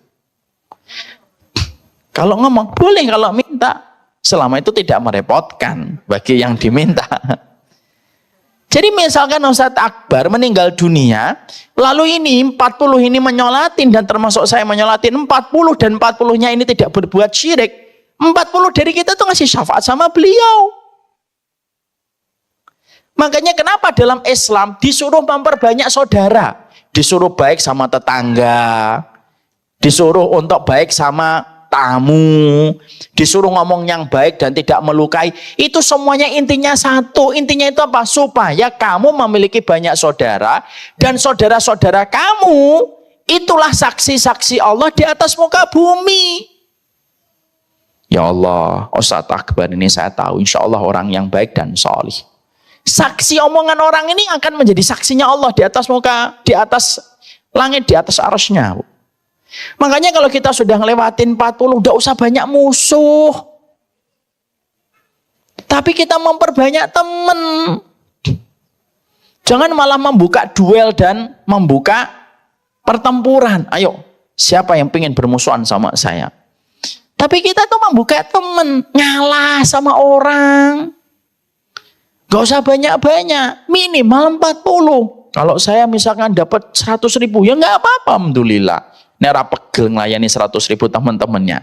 Kalau ngomong boleh kalau minta. Selama itu tidak merepotkan bagi yang diminta. Jadi misalkan Ustadz Akbar meninggal dunia, lalu ini 40 ini menyolatin dan termasuk saya menyolatin 40 dan 40-nya ini tidak berbuat syirik. 40 dari kita tuh ngasih syafaat sama beliau. Makanya kenapa dalam Islam disuruh memperbanyak saudara, disuruh baik sama tetangga, disuruh untuk baik sama tamu, disuruh ngomong yang baik dan tidak melukai. Itu semuanya intinya satu. Intinya itu apa? Supaya kamu memiliki banyak saudara, dan saudara-saudara kamu itulah saksi-saksi Allah di atas muka bumi. Ya Allah, Ustadz Akbar ini saya tahu insya Allah orang yang baik dan solih. Saksi omongan orang ini akan menjadi saksinya Allah di atas muka, di atas langit, di atas arasnya. Makanya kalau kita sudah ngelewatin 40, udah usah banyak musuh. Tapi kita memperbanyak teman. Jangan malah membuka duel dan membuka pertempuran. Ayo, siapa yang pengen bermusuhan sama saya? Tapi kita tuh membuka teman, ngalah sama orang. Gak usah banyak-banyak, minimal 40. Kalau saya misalkan dapat 100.000, ya nggak apa-apa, alhamdulillah. Nera pegel ngelayani 100.000 teman-temannya.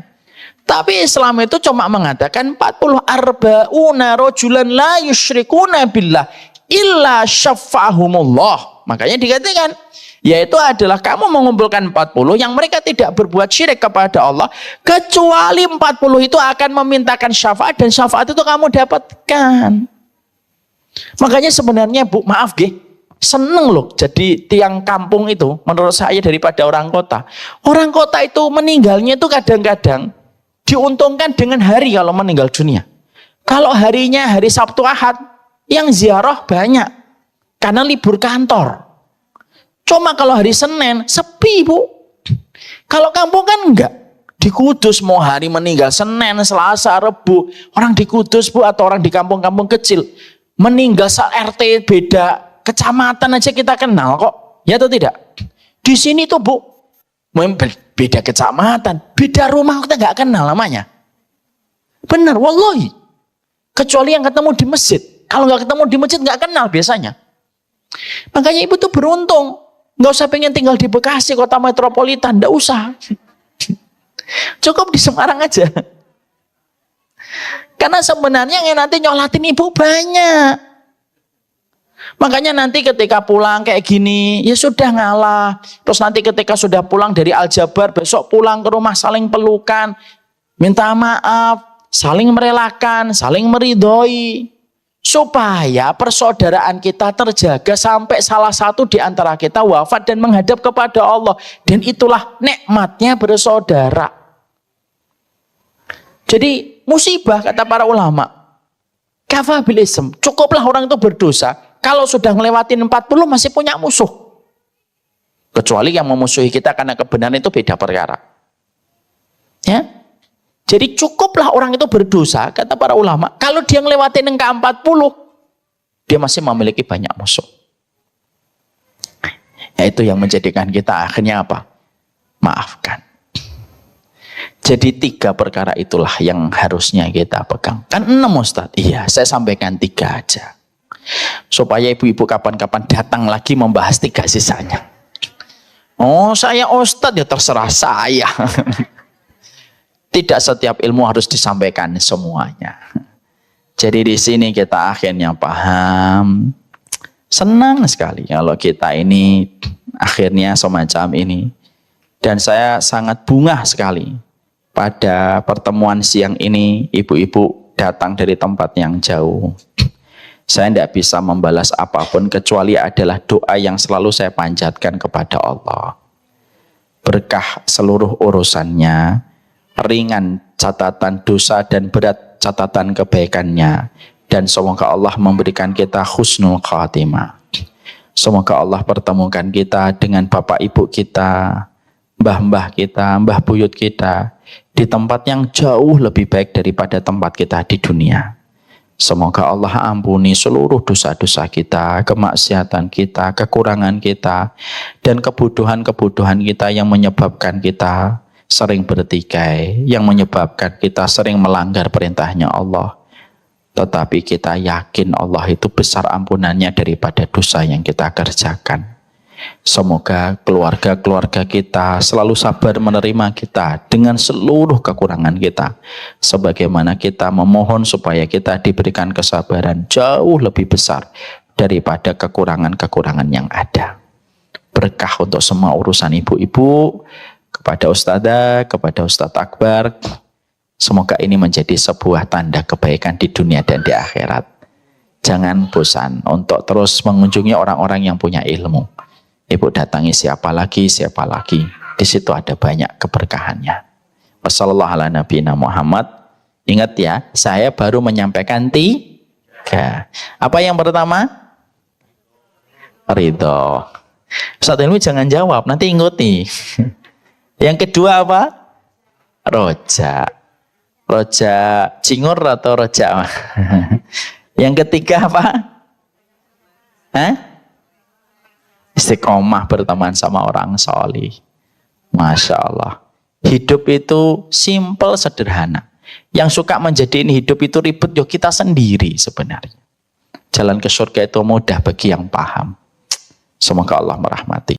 Tapi Islam itu cuma mengatakan 40 arba'una rojulan la yusyrikuna billah illa syafa'ahumullah. Makanya dikatakan, yaitu adalah kamu mengumpulkan 40 yang mereka tidak berbuat syirik kepada Allah, kecuali 40 itu akan memintakan syafaat, dan syafaat itu kamu dapatkan. Makanya sebenarnya Bu, maaf nggih, seneng loh jadi tiang kampung itu menurut saya daripada orang kota. Orang kota itu meninggalnya itu kadang-kadang diuntungkan dengan hari kalau meninggal dunia. Kalau harinya hari Sabtu Ahad, yang ziarah banyak karena libur kantor. Cuma kalau hari Senin sepi Bu. Kalau kampung kan enggak. Di Kudus mau hari meninggal Senin, Selasa, Rebu, orang di Kudus Bu, atau orang di kampung-kampung kecil meninggal RT beda kecamatan aja kita kenal kok, ya atau tidak? Di sini tuh Bu, beda kecamatan, beda rumah kita nggak kenal namanya. Benar, wallahi. Kecuali yang ketemu di masjid. Kalau nggak ketemu di masjid nggak kenal biasanya. Makanya ibu tuh beruntung, nggak usah pengen tinggal di Bekasi kota metropolitan, nggak usah. Cukup di Semarang aja. Karena sebenarnya yang nanti nyolatin ibu banyak. Makanya nanti ketika pulang kayak gini, ya sudah ngalah. Terus nanti ketika sudah pulang dari Al-Jabar, besok pulang ke rumah saling pelukan, minta maaf, saling merelakan, saling meridhoi. Supaya persaudaraan kita terjaga sampai salah satu di antara kita wafat dan menghadap kepada Allah. Dan itulah nikmatnya bersaudara. Jadi musibah kata para ulama, kafa bil ism, cukuplah orang itu berdosa Kalau sudah ngelewatin 40 masih punya musuh. Kecuali yang memusuhi kita karena kebenaran itu beda perkara. Ya. Jadi cukuplah orang itu berdosa, kata para ulama. Kalau dia ngelewatin angka 40, dia masih memiliki banyak musuh. Itu yang menjadikan kita akhirnya apa? Maafkan. Jadi 3 perkara itulah yang harusnya kita pegang. Kan 6 Ustaz. Iya, saya sampaikan 3 aja. Supaya ibu-ibu kapan-kapan datang lagi membahas 3 sisanya. Oh, saya Ustaz, ya terserah saya. Tidak setiap ilmu harus disampaikan semuanya. Jadi di sini kita akhirnya paham. Senang sekali kalau kita ini akhirnya semacam ini. Dan saya sangat bungah sekali pada pertemuan siang ini, ibu-ibu datang dari tempat yang jauh. Saya tidak bisa membalas apapun kecuali adalah doa yang selalu saya panjatkan kepada Allah. Berkah seluruh urusannya, ringan catatan dosa dan berat catatan kebaikannya. Dan semoga Allah memberikan kita husnul khatimah. Semoga Allah pertemukan kita dengan bapak ibu kita, mbah-mbah kita, mbah buyut kita, di tempat yang jauh lebih baik daripada tempat kita di dunia. Semoga Allah ampuni seluruh dosa-dosa kita, kemaksiatan kita, kekurangan kita, dan kebutuhan-kebutuhan kita yang menyebabkan kita sering bertikai, yang menyebabkan kita sering melanggar perintahnya Allah. Tetapi kita yakin Allah itu besar ampunannya daripada dosa yang kita kerjakan. Semoga keluarga-keluarga kita selalu sabar menerima kita dengan seluruh kekurangan kita. Sebagaimana kita memohon supaya kita diberikan kesabaran jauh lebih besar daripada kekurangan-kekurangan yang ada. Berkah untuk semua urusan ibu-ibu, kepada Ustazah, kepada Ustadz Akbar. Semoga ini menjadi sebuah tanda kebaikan di dunia dan di akhirat. Jangan bosan untuk terus mengunjungi orang-orang yang punya ilmu. Ibu datangi siapa lagi. Di situ ada banyak keberkahannya. Wassalamualaikum Muhammad. Ingat ya, saya baru menyampaikan 3. Apa yang pertama? Ridho. Ustaz Ilmi jangan jawab, nanti ikuti. Yang kedua apa? Roja. Roja cingur atau roja? Yang ketiga apa? Istiqomah berteman sama orang solih. Masya Allah. Hidup itu simple, sederhana. Yang suka menjadikan hidup itu ribet, ya kita sendiri sebenarnya. Jalan ke surga itu mudah bagi yang paham. Semoga Allah merahmati.